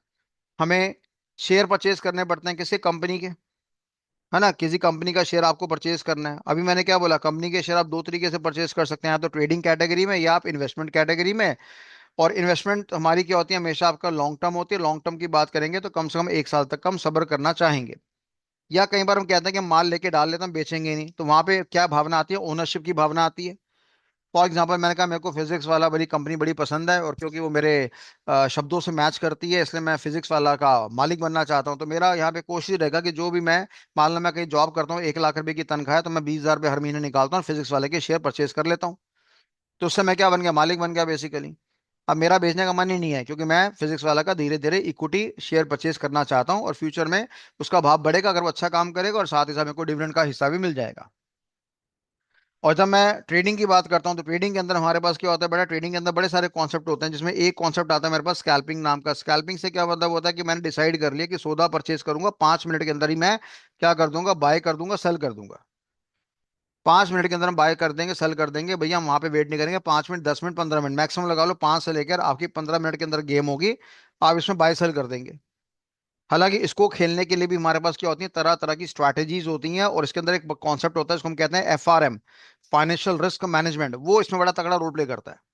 हमें शेयर परचेज करने पड़ते हैं किसी कंपनी के, है ना। किसी कंपनी का शेयर आपको परचेज करना है। अभी मैंने क्या बोला, कंपनी के शेयर आप दो तरीके से परचेज कर सकते हैं, या तो ट्रेडिंग कैटेगरी में या आप इन्वेस्टमेंट कैटेगरी में। और इन्वेस्टमेंट हमारी क्या होती है, हमेशा आपका लॉन्ग टर्म होती है। लॉन्ग टर्म की बात करेंगे तो कम से कम 1 साल तक का हम सब्र करना चाहेंगे। या कई बार हम कहते हैं कि हम माल लेके डाल लेते हैं, हम बेचेंगे नहीं, तो वहां पे क्या भावना आती है, ओनरशिप की भावना आती है। फॉर एग्जाम्पल मैंने कहा मेरे को फिजिक्स वाला बड़ी कंपनी बड़ी पसंद है, और क्योंकि वो मेरे शब्दों से मैच करती है, इसलिए मैं फिजिक्स वाला का मालिक बनना चाहता हूँ। तो मेरा यहाँ पे कोशिश रहेगा कि जो भी मैं, मान लो मैं कहीं जॉब करता हूँ, 1 लाख रुपए की तनख्वाह है, तो मैं 20,000 रुपये हर महीने निकालता हूँ, फिजिक्स वाले के शेयर परचेज कर लेता हूँ। तो उससे मैं क्या बन गया, मालिक बन गया बेसिकली। अब मेरा बेचने का मन ही नहीं है, क्योंकि मैं फिजिक्स वाला का धीरे धीरे इक्विटी शेयर परचेज करना चाहता हूँ, और फ्यूचर में उसका भाव बढ़ेगा अगर वो अच्छा काम करेगा, और साथ ही साथ मेरे को डिविडेंड का हिस्सा भी मिल जाएगा। और जब मैं ट्रेडिंग की बात करता हूँ, तो ट्रेडिंग के अंदर हमारे पास क्या होता है, बड़ा ट्रेडिंग के अंदर बड़े सारे कॉन्सेप्ट होते हैं, जिसमें एक कॉन्सेप्ट आता है मेरे पास स्कैल्पिंग नाम का। स्कैल्पिंग से क्या मतलब होता है कि मैंने डिसाइड कर लिया कि सौदा परचेज करूंगा, 5 मिनट के अंदर ही मैं क्या कर दूंगा, बाय कर दूंगा, सेल कर दूंगा। 5 मिनट के अंदर हम बाय कर देंगे, सेल कर देंगे भैया, हम वहां पे वेट नहीं करेंगे। 5 मिनट, 10 मिनट, 15 मिनट मैक्सिमम लगा लो, 5 से लेकर आपकी 15 मिनट के अंदर गेम होगी। आप इसमें बाय सेल कर देंगे। हालांकि इसको खेलने के लिए भी हमारे पास क्या होती है, तरह तरह की स्ट्रैटेजीज होती हैं, और इसके अंदर एक कॉन्सेप्ट होता है, इसको हम कहते हैं FRM, फाइनेंशियल रिस्क मैनेजमेंट। वो इसमें बड़ा तगड़ा रोल प्ले करता है।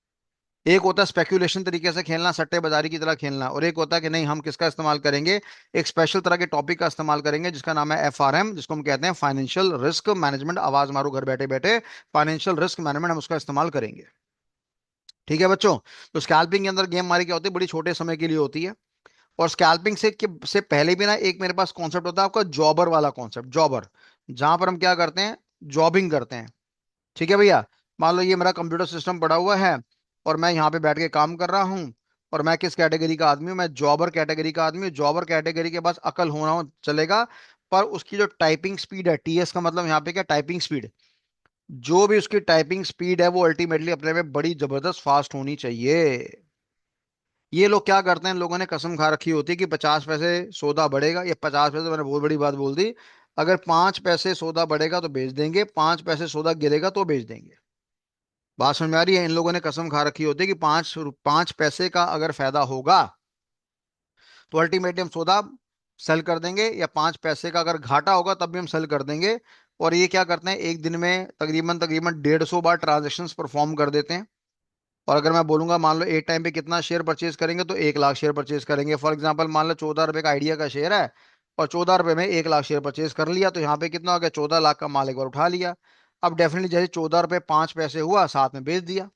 एक होता है स्पेक्यूलेशन तरीके से खेलना, सट्टे बाजारी की तरह खेलना, और एक होता है कि नहीं, हम किसका इस्तेमाल करेंगे, एक स्पेशल तरह के टॉपिक का इस्तेमाल करेंगे, जिसका नाम है FRM, जिसको हम कहते हैं फाइनेंशियल रिस्क मैनेजमेंट। आवाज मारो घर बैठे बैठे, फाइनेंशियल रिस्क मैनेजमेंट हम उसका इस्तेमाल करेंगे। ठीक है बच्चों। तो स्कैल्पिंग के अंदर गेम हमारी क्या होती है, बड़ी छोटे समय के लिए होती है। और स्कैल्पिंग से पहले भी ना एक मेरे पास कॉन्सेप्ट होता है आपका, जॉबर वाला कॉन्सेप्ट, जॉबर। जहां पर हम क्या करते हैं, जॉबिंग करते हैं। ठीक है भैया। मान लो ये मेरा कंप्यूटर सिस्टम पड़ा हुआ है, और मैं यहाँ पे बैठ के काम कर रहा हूँ। और मैं किस कैटेगरी का आदमी हूँ, मैं जॉबर कैटेगरी का आदमी हूँ। जॉबर कैटेगरी के पास अकल होना चलेगा, पर उसकी जो टाइपिंग स्पीड है, TS का मतलब यहाँ पे क्या, टाइपिंग स्पीड। जो भी उसकी टाइपिंग स्पीड है, वो अल्टीमेटली अपने में बड़ी जबरदस्त फास्ट होनी चाहिए। ये लोग क्या करते हैं, इन लोगों ने कसम खा रखी होती है कि 50 पैसे सौदा बढ़ेगा। ये 50 पैसे, मैंने बहुत बड़ी बात बोल दी। अगर 5 पैसे सौदा बढ़ेगा तो बेच देंगे, 5 पैसे सौदा गिरेगा तो बेच देंगे। बात समझ में आ रही है। इन लोगों ने कसम खा रखी होती है कि 5 पैसे का अगर फायदा होगा, तो अल्टीमेटली हम सौदा सेल कर देंगे, या 5 पैसे का अगर घाटा होगा तब भी हम सेल कर देंगे। और ये क्या करते हैं, एक दिन में तकरीबन तकरीबन 150 बार ट्रांजेक्शन परफॉर्म कर देते हैं। और अगर मैं बोलूंगा, मान लो एक टाइम पे कितना शेयर परचेज करेंगे, तो 1 लाख शेयर परचेज करेंगे। फॉर एग्जांपल मान लो 14 रुपए का आइडिया का शेयर है, और 14 रुपए में 1 लाख शेयर परचेज कर लिया, तो यहाँ पे कितना हो गया, 14 लाख का माल एक बार उठा लिया। अब डेफिनेटली जैसे 14 रुपए 5 पैसे हुआ, साथ में बेच दिया।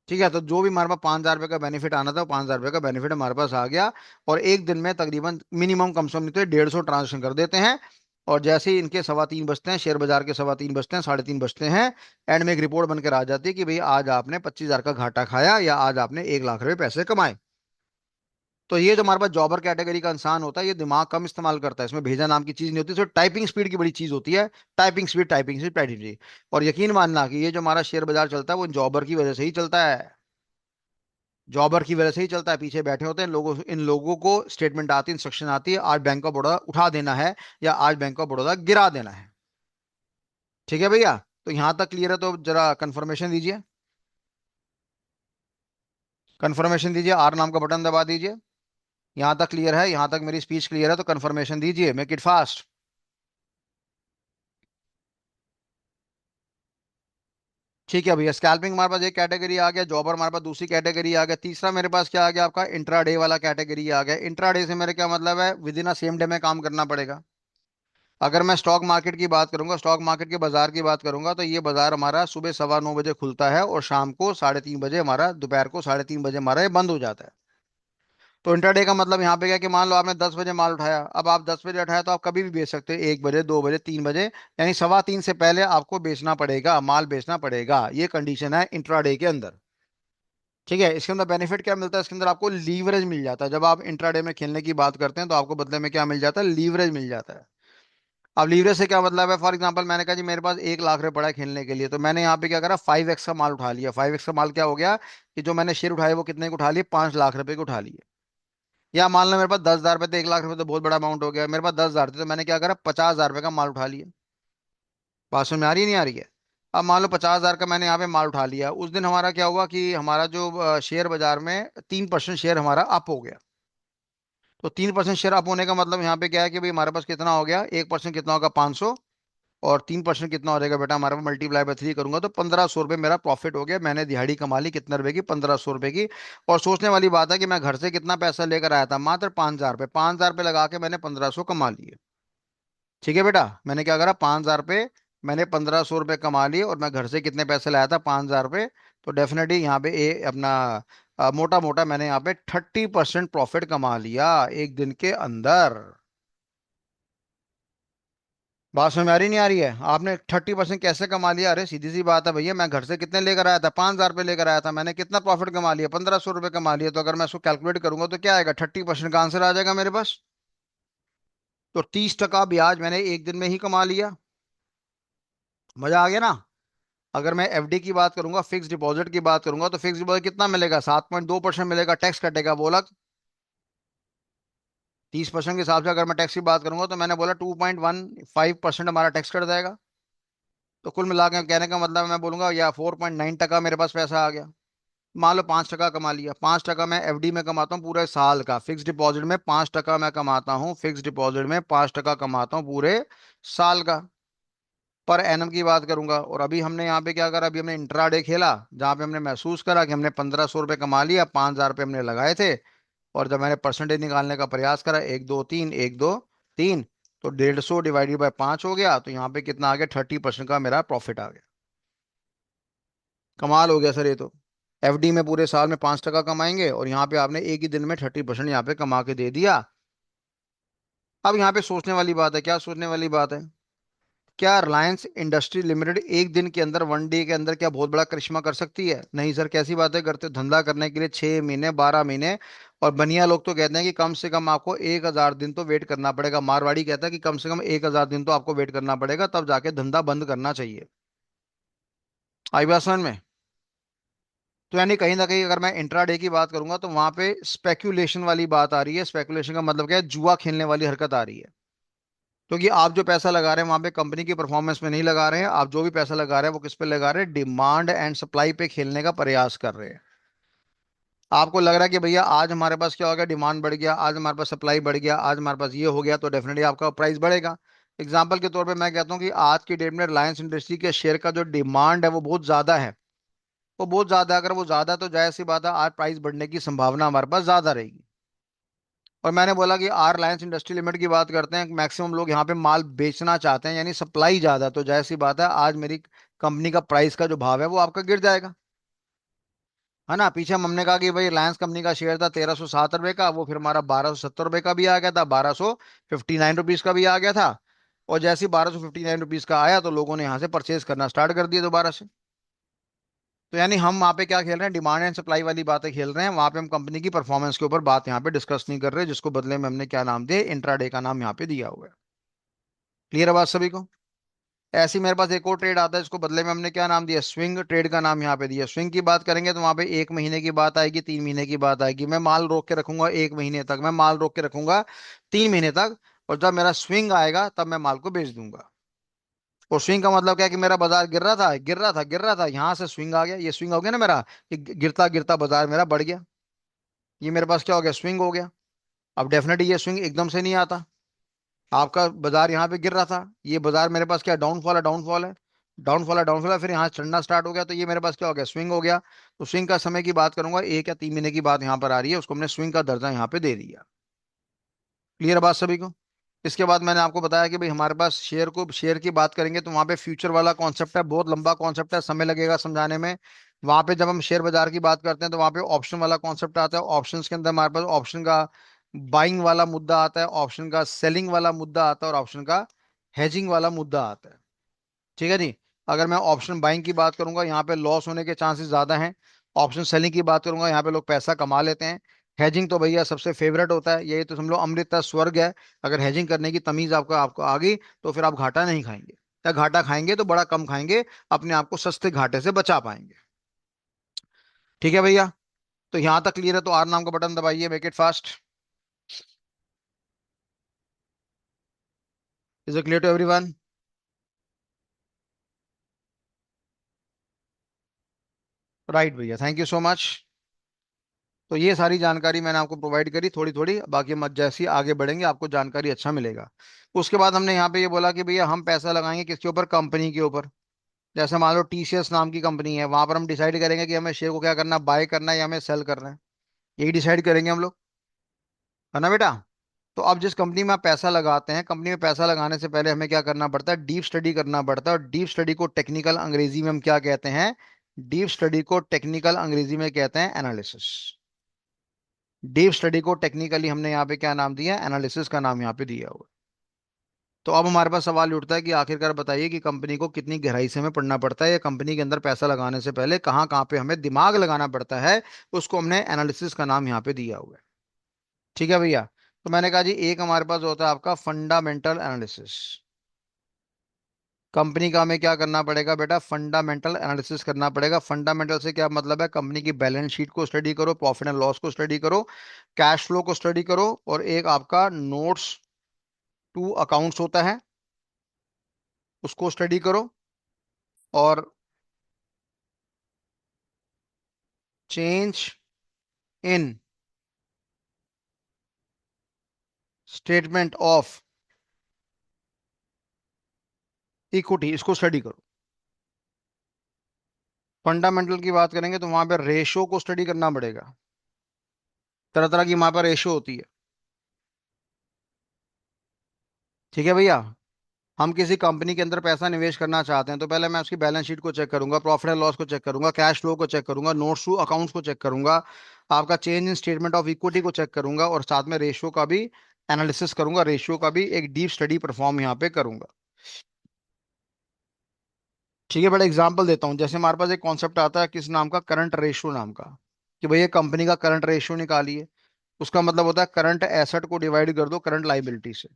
ठीक है, तो जो भी हमारे पास 5,000 रुपए का बेनिफिट आना था, 5,000 रुपए का बेनिफिट हमारे पास आ गया। और एक दिन में तकरीबन मिनिमम कम से कम नहीं तो 150 ट्रांजेक्शन कर देते हैं। और जैसे ही इनके 3:15 बजते हैं, शेयर बाजार के 3:15 बजते हैं, 3:30 बजते हैं, एंड में एक रिपोर्ट बनकर आ जाती है कि भाई आज आपने 25,000 का घाटा खाया, या आज आपने 1 लाख रुपए पैसे कमाए। तो ये जो हमारे पास जॉबर कैटेगरी का इंसान होता है, ये दिमाग कम इस्तेमाल करता है, इसमें भेजा नाम की चीज नहीं होती, इसमें टाइपिंग स्पीड की बड़ी चीज होती है। Typing speed, typing speed, typing speed. और यकीन मानना कि ये जो हमारा शेयर बाजार चलता है, वो जॉबर की वजह से ही चलता है। जॉबर की वजह से ही चलता है। पीछे बैठे होते हैं लोगों, इन लोगों को स्टेटमेंट आती है, इंस्ट्रक्शन आती है, आज बैंक ऑफ बड़ौदा उठा देना है, या आज बैंक ऑफ बड़ौदा गिरा देना है। ठीक है भैया। तो यहां तक क्लियर है, तो जरा कंफर्मेशन दीजिए। कंफर्मेशन दीजिए, R नाम का बटन दबा दीजिए। यहां तक क्लियर है, यहां तक मेरी स्पीच क्लियर है, तो कंफर्मेशन दीजिए, मेक इट फास्ट। ठीक है भैया। स्कैल्पिंग हमारे पास एक कैटेगरी आ गया, जॉबर हमारे पास दूसरी कैटेगरी आ गया, तीसरा मेरे पास क्या आ गया, आपका इंट्राडे वाला कैटेगरी आ गया। इंट्राडे से मेरे क्या मतलब है, with in a same day में काम करना पड़ेगा। अगर मैं स्टॉक मार्केट की बात करूंगा, स्टॉक मार्केट के बाजार की बात करूंगा, तो ये बाजार हमारा सुबह 9:15 बजे खुलता है, और शाम को 3:30 बजे हमारा, दोपहर को 3:30 बजे हमारा ये बंद हो जाता है। तो इंटरडे का मतलब यहाँ पे क्या कि मान लो आपने 10 बजे माल उठाया, अब आप 10 बजे उठाया, तो आप कभी भी बेच सकते हो, 1 बजे, 2 बजे, 3 बजे, यानी 3:15 से पहले आपको बेचना पड़ेगा, माल बेचना पड़ेगा। ये कंडीशन है इंट्राडे के अंदर। ठीक है। इसके अंदर बेनिफिट क्या मिलता है, इसके अंदर आपको लीवरेज मिल जाता है। जब आप इंट्राडे में खेलने की बात करते हैं, तो आपको बदले में क्या मिल जाता है, लीवरेज मिल जाता है। अब लीवरेज से क्या मतलब है, फॉर एग्जांपल मैंने कहा जी मेरे पास 1 लाख रुपए पड़ा है खेलने के लिए, तो मैंने यहाँ पे क्या करा, 5x का माल उठा लिया। 5x का माल क्या हो गया कि जो मैंने शेयर उठाए वो कितने के उठा लिए, 5 लाख रुपए के उठा लिए। या मान लो मेरे पास 10 हजार रुपए थे, 1 लाख रुपए तो बहुत बड़ा अमाउंट हो गया, मेरे पास 10 हजार थे, तो मैंने क्या करा, 50 हजार रुपए का माल उठा लिया। बात समझ में आ रही है नहीं आ रही है? अब मान लो 50 हजार का मैंने यहाँ पे माल उठा लिया, उस दिन हमारा क्या हुआ कि हमारा जो शेयर बाजार में 3% शेयर हमारा अप हो गया। तो 3% शेयर अप होने का मतलब यहाँ पे क्या है कि भाई हमारे पास कितना हो गया, 1% कितना होगा, 500। और 3% कितना हो जाएगा बेटा हमारे पास, मल्टीप्लाई बाय 3 करूंगा तो 1500 रुपये मेरा प्रॉफिट हो गया। मैंने दिहाड़ी कमा ली कितने रुपए की, 1500 रुपये की। और सोचने वाली बात है कि मैं घर से कितना पैसा लेकर आया था, मात्र 5 हजार रुपये। 5 हजार रुपये लगा के मैंने 1500 कमा लिए। ठीक है बेटा, मैंने क्या करा, 5 हजार रुपये मैंने 1500 रुपये कमा लिए, और मैं घर से कितने पैसे लाया था, 5 हजार रुपये। तो डेफिनेटली यहाँ पे अपना मोटा मोटा मैंने यहाँ पे 30% प्रॉफिट कमा लिया एक दिन के अंदर। बात समझ में आ रही नहीं आ रही है? आपने 30% कैसे कमा लिया? अरे सीधी सी बात है भैया, मैं घर से कितने लेकर आया था, 5 हजार रुपये लेकर आया था, मैंने कितना प्रॉफिट कमा लिया, 1500 रुपये कमा लिया। तो अगर मैं इसको कैलकुलेट करूंगा तो क्या आएगा, 30% का आंसर आ जाएगा मेरे पास। तो 30% ब्याज मैंने एक दिन में ही कमा लिया। मजा आ गया ना? अगर मैं एफडी की बात करूंगा, फिक्स डिपॉजिट की बात करूंगा, तो फिक्स डिपॉजिट कितना मिलेगा, 7.2% मिलेगा, टैक्स कटेगा वो अलग। 30% के हिसाब से अगर मैं टैक्स की बात करूंगा तो मैंने बोला 2.15% हमारा टैक्स कट जाएगा। तो कुल मिला के कहने का मतलब मैं बोलूंगा या 4.9% मेरे पास पैसा आ गया। मान लो 5% कमा लिया। 5% मैं एफडी में कमाता हूँ पूरे साल का, फिक्स डिपॉजिट में 5% मैं कमाता हूँ, फिक्स डिपॉजिट में 5% कमाता हूँ पूरे साल का। पर एनम की बात करूंगा, और अभी हमने यहाँ पे क्या करा, अभी हमने इंट्राडे खेला, जहाँ पे हमने महसूस करा कि हमने 1500 रुपये कमा लिया, 5 हजार रुपये हमने लगाए थे। और जब मैंने परसेंटेज निकालने का प्रयास करा, 1 2 3 1 2 3, तो 150 डिवाइडेड बाय 5 हो गया, तो यहाँ पे कितना आ गया, 30% का मेरा प्रॉफिट आ गया। कमाल हो गया सर ये तो। एफडी में पूरे साल में 5% कमाएंगे, और यहाँ पे आपने एक ही दिन में 30% यहाँ पे कमा के दे दिया। अब यहाँ पे सोचने वाली बात है, क्या सोचने वाली बात है, क्या रिलायंस इंडस्ट्री लिमिटेड एक दिन के अंदर, 1 डे के अंदर क्या बहुत बड़ा करिश्मा कर सकती है? नहीं सर, कैसी बातें करते हो? धंधा करने के लिए 6 महीने, 12 महीने। और बनिया लोग तो कहते हैं कि कम से कम आपको 1 हजार दिन तो वेट करना पड़ेगा। मारवाड़ी कहता है कि कम से कम 1 हजार दिन तो आपको वेट करना पड़ेगा, तब जाके धंधा बंद करना चाहिए। आई बात समझ में? तो यानी कहीं ना कहीं अगर मैं इंट्राडे की बात करूंगा तो वहां पे स्पेक्यूलेशन वाली बात आ रही है। स्पेक्यूलेशन का मतलब क्या है, जुआ खेलने वाली हरकत आ रही है। क्योंकि आप जो पैसा लगा रहे हैं वहां पे कंपनी की परफॉर्मेंस में नहीं लगा रहे हैं, आप जो भी पैसा लगा रहे हैं वो किस पे लगा रहे हैं, डिमांड एंड सप्लाई पे खेलने का प्रयास कर रहे हैं। आपको लग रहा है कि भैया आज हमारे पास क्या हो गया, डिमांड बढ़ गया, आज हमारे पास सप्लाई बढ़ गया, आज हमारे पास ये हो गया, तो डेफिनेटली आपका प्राइस बढ़ेगा। एग्जाम्पल के तौर पे मैं कहता हूँ कि आज की डेट में रिलायंस इंडस्ट्री के शेयर का जो डिमांड है वो बहुत ज्यादा है। वो बहुत ज्यादा है, अगर वो ज्यादा है तो जाहिर सी बात है आज प्राइस बढ़ने की संभावना हमारे पास ज्यादा रहेगी। और मैंने बोला कि आर रिलायंस इंडस्ट्री लिमिटेड की बात करते हैं, मैक्सिमम लोग यहाँ पे माल बेचना चाहते हैं, यानी सप्लाई ज्यादा है, तो जाहिर सी बात है आज मेरी कंपनी का प्राइस का जो भाव है वो आपका गिर जाएगा। है ना? पीछे हमने कहा कि भाई रिलायंस कंपनी का शेयर था 1307 रुपये का, वो फिर हमारा 1270 रुपये का भी आ गया था, 1259 रुपीज का भी आ गया था। और जैसे ही 1259 रुपीज का आया तो लोगों ने यहाँ से परचेज करना स्टार्ट कर दिया दोबारा से। तो यानी हम वहाँ पे क्या खेल रहे हैं, डिमांड एंड सप्लाई वाली बातें खेल रहे हैं, वहां पे हम कंपनी की परफॉर्मेंस के ऊपर बात यहाँ पे डिस्कस नहीं कर रहे, जिसको बदले में हमने क्या नाम दिया, इंट्राडे का नाम यहाँ पे दिया हुआ है। क्लियर है बात सभी को? ऐसे ही मेरे पास एक और ट्रेड आता है, इसको बदले में हमने क्या नाम दिया, स्विंग ट्रेड का नाम यहाँ पे दिया। स्विंग की बात करेंगे तो वहां पे 1 महीने की बात आएगी, 3 महीने की बात आएगी। मैं माल रोक के रखूंगा 1 महीने तक, मैं माल रोक के रखूंगा 3 महीने तक, और जब मेरा स्विंग आएगा तब मैं माल को बेच दूंगा। और स्विंग का मतलब क्या है कि मेरा बाजार गिर रहा था, गिर रहा था, गिर रहा था, यहाँ से स्विंग आ गया, ये स्विंग हो गया ना मेरा, कि गिरता गिरता बाजार मेरा बढ़ गया। ये मेरे पास क्या हो गया, स्विंग हो गया। अब डेफिनेटली ये स्विंग एकदम से नहीं आता। आपका बाजार यहाँ पे गिर रहा था, ये बाजार मेरे पास क्या, डाउनफॉल है, डाउनफॉल है, डाउनफॉल है, डाउनफॉल है, फिर यहाँ चढ़ना स्टार्ट हो गया, तो ये मेरे पास क्या हो गया, स्विंग हो गया। तो स्विंग का समय की बात करूंगा, 1 या 3 महीने की बात यहाँ पर आ रही है, उसको हमने स्विंग का दर्जा यहाँ पे दे दिया। क्लियर है बात सभी को? इसके बाद मैंने आपको बताया कि भाई हमारे पास शेयर की बात करेंगे तो वहां पे फ्यूचर वाला कॉन्सेप्ट है, बहुत लंबा कॉन्सेप्ट है, समय लगेगा समझाने में। वहां पे जब हम शेयर बाजार की बात करते हैं तो वहां पे ऑप्शन वाला कॉन्सेप्ट आता है। ऑप्शन के अंदर हमारे पास ऑप्शन का बाइंग वाला मुद्दा आता है, ऑप्शन का सेलिंग वाला मुद्दा आता है, और ऑप्शन का हेजिंग वाला मुद्दा आता है। ठीक है जी? अगर मैं ऑप्शन बाइंग की बात करूंगा, यहाँ पे लॉस होने के चांसेस ज्यादा हैं। ऑप्शन सेलिंग की बात करूंगा, यहाँ पे लोग पैसा कमा लेते हैं। हेजिंग तो भैया सबसे फेवरेट होता है, यही तो समझ लो अमृत का स्वर्ग है। अगर हेजिंग करने की तमीज आपको आपको आ गई तो फिर आप घाटा नहीं खाएंगे, या घाटा खाएंगे तो बड़ा कम खाएंगे, अपने आप को सस्ते घाटे से बचा पाएंगे। ठीक है भैया, तो यहां तक क्लियर है, तो आर नाम का बटन दबाइए, make it fast. Is it clear to everyone? Right भैया, थैंक यू सो मच। तो ये सारी जानकारी मैंने आपको प्रोवाइड करी थोड़ी थोड़ी, बाकी मत जैसे ही आगे बढ़ेंगे आपको जानकारी अच्छा मिलेगा। उसके बाद हमने यहाँ पे ये बोला कि भैया हम पैसा लगाएंगे किसके ऊपर, कंपनी के ऊपर। जैसे मान लो टीसीएस नाम की कंपनी है, वहां पर हम डिसाइड करेंगे कि हमें शेयर को क्या करना है, बाय करना है या हमें सेल करना है। यही डिसाइड करेंगे हम लोग, है ना बेटा? तो अब जिस कंपनी में आप पैसा लगाते हैं, कंपनी में पैसा लगाने से पहले हमें क्या करना पड़ता है, डीप स्टडी करना पड़ता है। और डीप स्टडी को टेक्निकल अंग्रेजी में हम क्या कहते हैं? डीप स्टडी को टेक्निकल अंग्रेजी में कहते हैं एनालिसिस। डीप स्टडी को टेक्निकली हमने यहाँ पे क्या नाम दिया, एनालिसिस का नाम यहाँ पे दिया हुआ है। तो अब हमारे पास सवाल उठता है कि आखिरकार बताइए कि कंपनी को कितनी गहराई से हमें पढ़ना पड़ता है, या कंपनी के अंदर पैसा लगाने से पहले कहाँ कहाँ पे हमें दिमाग लगाना पड़ता है। उसको हमने एनालिसिस का नाम यहाँ पे दिया हुआ है। ठीक है भैया? तो मैंने कहा जी, एक हमारे पास होता है आपका फंडामेंटल एनालिसिस। कंपनी का हमें क्या करना पड़ेगा बेटा, फंडामेंटल एनालिसिस करना पड़ेगा। फंडामेंटल से क्या मतलब है, कंपनी की बैलेंस शीट को स्टडी करो, प्रॉफिट एंड लॉस को स्टडी करो, कैश फ्लो को स्टडी करो, और एक आपका नोट्स टू अकाउंट्स होता है, उसको स्टडी करो। और change in statement of equity, इसको स्टडी करो। फंडामेंटल की बात करेंगे तो वहां पर रेशो को स्टडी करना पड़ेगा। तरह तरह की वहां पर रेशो होती है। ठीक है भैया? हम किसी कंपनी के अंदर पैसा निवेश करना चाहते हैं तो पहले मैं उसकी बैलेंस शीट को चेक करूंगा, प्रॉफिट एंड लॉस को चेक करूंगा, कैश फ्लो को चेक करूंगा, नोट्स टू अकाउंट्स को चेक करूंगा, आपका change in statement of equity को चेक करूंगा, और साथ में रेशियो का भी एनालिसिस करूंगा, रेशियो का भी एक डीप स्टडी परफॉर्म यहाँ पे करूंगा। ठीक है, बड़ा एग्जांपल देता हूँ। जैसे हमारे पास एक कॉन्सेप्ट आता है किस नाम का, करंट रेशियो नाम का, कि भैया कंपनी का करंट रेशियो निकालिए। उसका मतलब होता है करंट एसेट को डिवाइड कर दो करंट लाइबिलिटी से।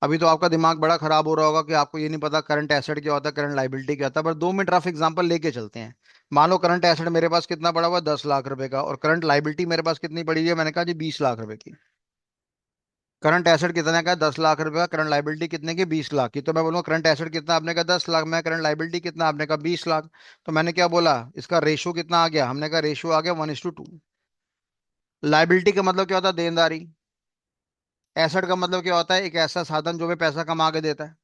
अभी तो आपका दिमाग बड़ा खराब हो रहा होगा कि आपको ये नहीं पता करंट एसेट क्या होता है, करंट लाइबिलिटी क्या होता है, पर 2 मिनट रफ एग्जांपल लेके चलते हैं। मान लो करंट एसेट मेरे पास कितना पड़ा हुआ है, 10 लाख रुपए का, और करंट लाइबिलिटी मेरे पास कितनी पड़ी हुई है, मैंने कहा जी 20 लाख रुपए की। करंट एसेट कितने का है, 10 लाख रुपए का। करंट लाइबिलिटी कितने की, 20 लाख की। तो मैं बोलूँगा करंट एसेट कितना, आपने कहा 10 लाख, मैं करंट लाइबिलिटी कितना, आपने कहा 20 लाख। तो मैंने क्या बोला, इसका रेशो कितना आ गया, हमने कहा रेशो आ गया 1:2। लाइबिलिटी का मतलब क्या होता है, देनदारी। एसेट का मतलब क्या होता है, एक ऐसा साधन जो हमें पैसा कमा के देता है।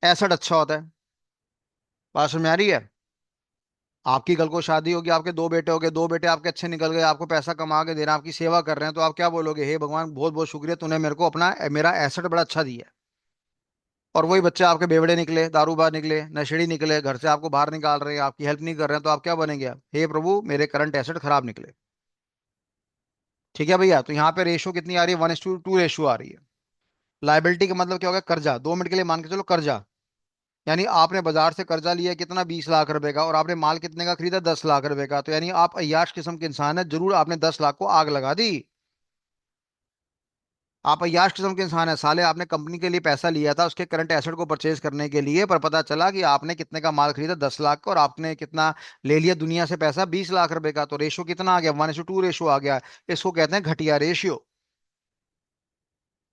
एसेट अच्छा होता है। बात समझ में आ रही है? आपकी कल को शादी होगी, आपके 2 बेटे हो गए, 2 बेटे आपके अच्छे निकल गए, आपको पैसा कमा के दे रहे हैं, आपकी सेवा कर रहे हैं, तो आप क्या बोलोगे, हे भगवान बहुत बहुत शुक्रिया, तूने मेरे को अपना मेरा एसेट बड़ा अच्छा दिया है। और वही बच्चे आपके बेवड़े निकले, दारूबाज निकले, नशेड़ी निकले, घर से आपको बाहर निकाल रहे हैं, आपकी हेल्प नहीं कर रहे हैं, तो आप क्या बनेंगे, आप, हे प्रभु मेरे करंट एसेट खराब निकले। ठीक है भैया? तो यहाँ पे रेशो कितनी आ रही है, 1:2 रेशो आ रही है। लाइबिलिटी का मतलब क्या होगा, कर्जा। 2 मिनट के लिए मान के चलो, कर्जा। यानी आपने बाजार से कर्जा लिया कितना, 20 लाख रुपए का, और आपने माल कितने का खरीदा, 10 लाख रुपए का। तो यानी आप अय्याश किस्म के इंसान है, जरूर आपने 10 लाख को आग लगा दी। आप अय्याश किस्म के इंसान है साले, आपने कंपनी के लिए पैसा लिया था उसके करंट एसेट को परचेज करने के लिए, पर पता चला कि आपने कितने का माल खरीदा, 10 लाख का, और आपने कितना ले लिया दुनिया से पैसा, 20 लाख रुपए का। तो रेशो कितना आ गया, 1:2 रेशो आ गया। इसको कहते हैं घटिया रेशियो।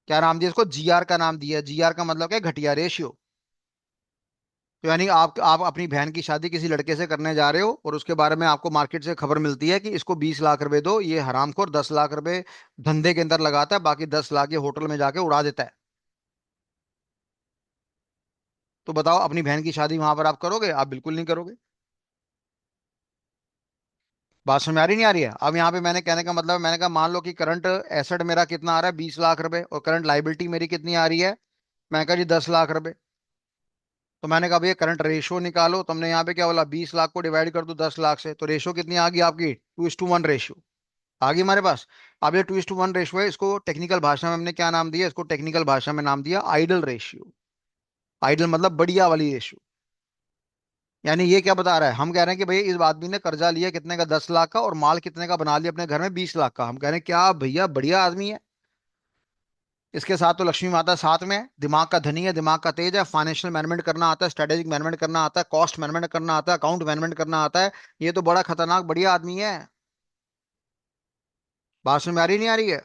क्या नाम दिया इसको, जीआर का नाम दिया। जीआर का मतलब क्या है, घटिया रेशियो। तो यानी आप अपनी बहन की शादी किसी लड़के से करने जा रहे हो, और उसके बारे में आपको मार्केट से खबर मिलती है कि इसको 20 लाख रुपए दो, ये हरामखोर 10 लाख रुपए धंधे के अंदर लगाता है, बाकी 10 लाख ये होटल में जाके उड़ा देता है। तो बताओ, अपनी बहन की शादी वहां पर आप करोगे? आप बिल्कुल नहीं करोगे। बात समझ में आ रही नहीं आ रही है? अब यहाँ पे मैंने कहने का मतलब, मैंने कहा मान लो कि करंट एसेट मेरा कितना आ रहा है, 20 लाख रुपए, और करंट लाइबिलिटी मेरी कितनी आ रही है, मैं कहा जी 10 लाख रुपए। तो मैंने कहा भैया करंट रेशो निकालो। तुमने यहाँ पे क्या बोला, 20 लाख को डिवाइड कर दो 10 लाख से, तो रेशो कितनी आ गई आपकी, 2:1 रेशो आ गई हमारे पास। अब ये 2:1 रेशो है, इसको टेक्निकल भाषा में हमने क्या नाम दिया, इसको टेक्निकल भाषा में नाम दिया आइडल रेशियो। आइडल मतलब बढ़िया वाली रेशियो। यानी ये क्या बता रहा है, हम कह रहे हैं कि भैया इस आदमी ने कर्जा लिया कितने का, 10 लाख का, और माल कितने का बना लिया अपने घर में, 20 लाख का। हम कह रहे हैं क्या भैया बढ़िया आदमी है। इसके साथ तो लक्ष्मी माता साथ में है, दिमाग का धनी है, दिमाग का तेज है, फाइनेंशियल मैनेजमेंट करना आता है, स्ट्रेटेजिक मैनेजमेंट करना आता है, कॉस्ट मैनेजमेंट करना आता है, अकाउंट मैनेजमेंट करना आता है। ये तो बड़ा खतरनाक बढ़िया आदमी है। बात समझ में आ रही नहीं आ रही है?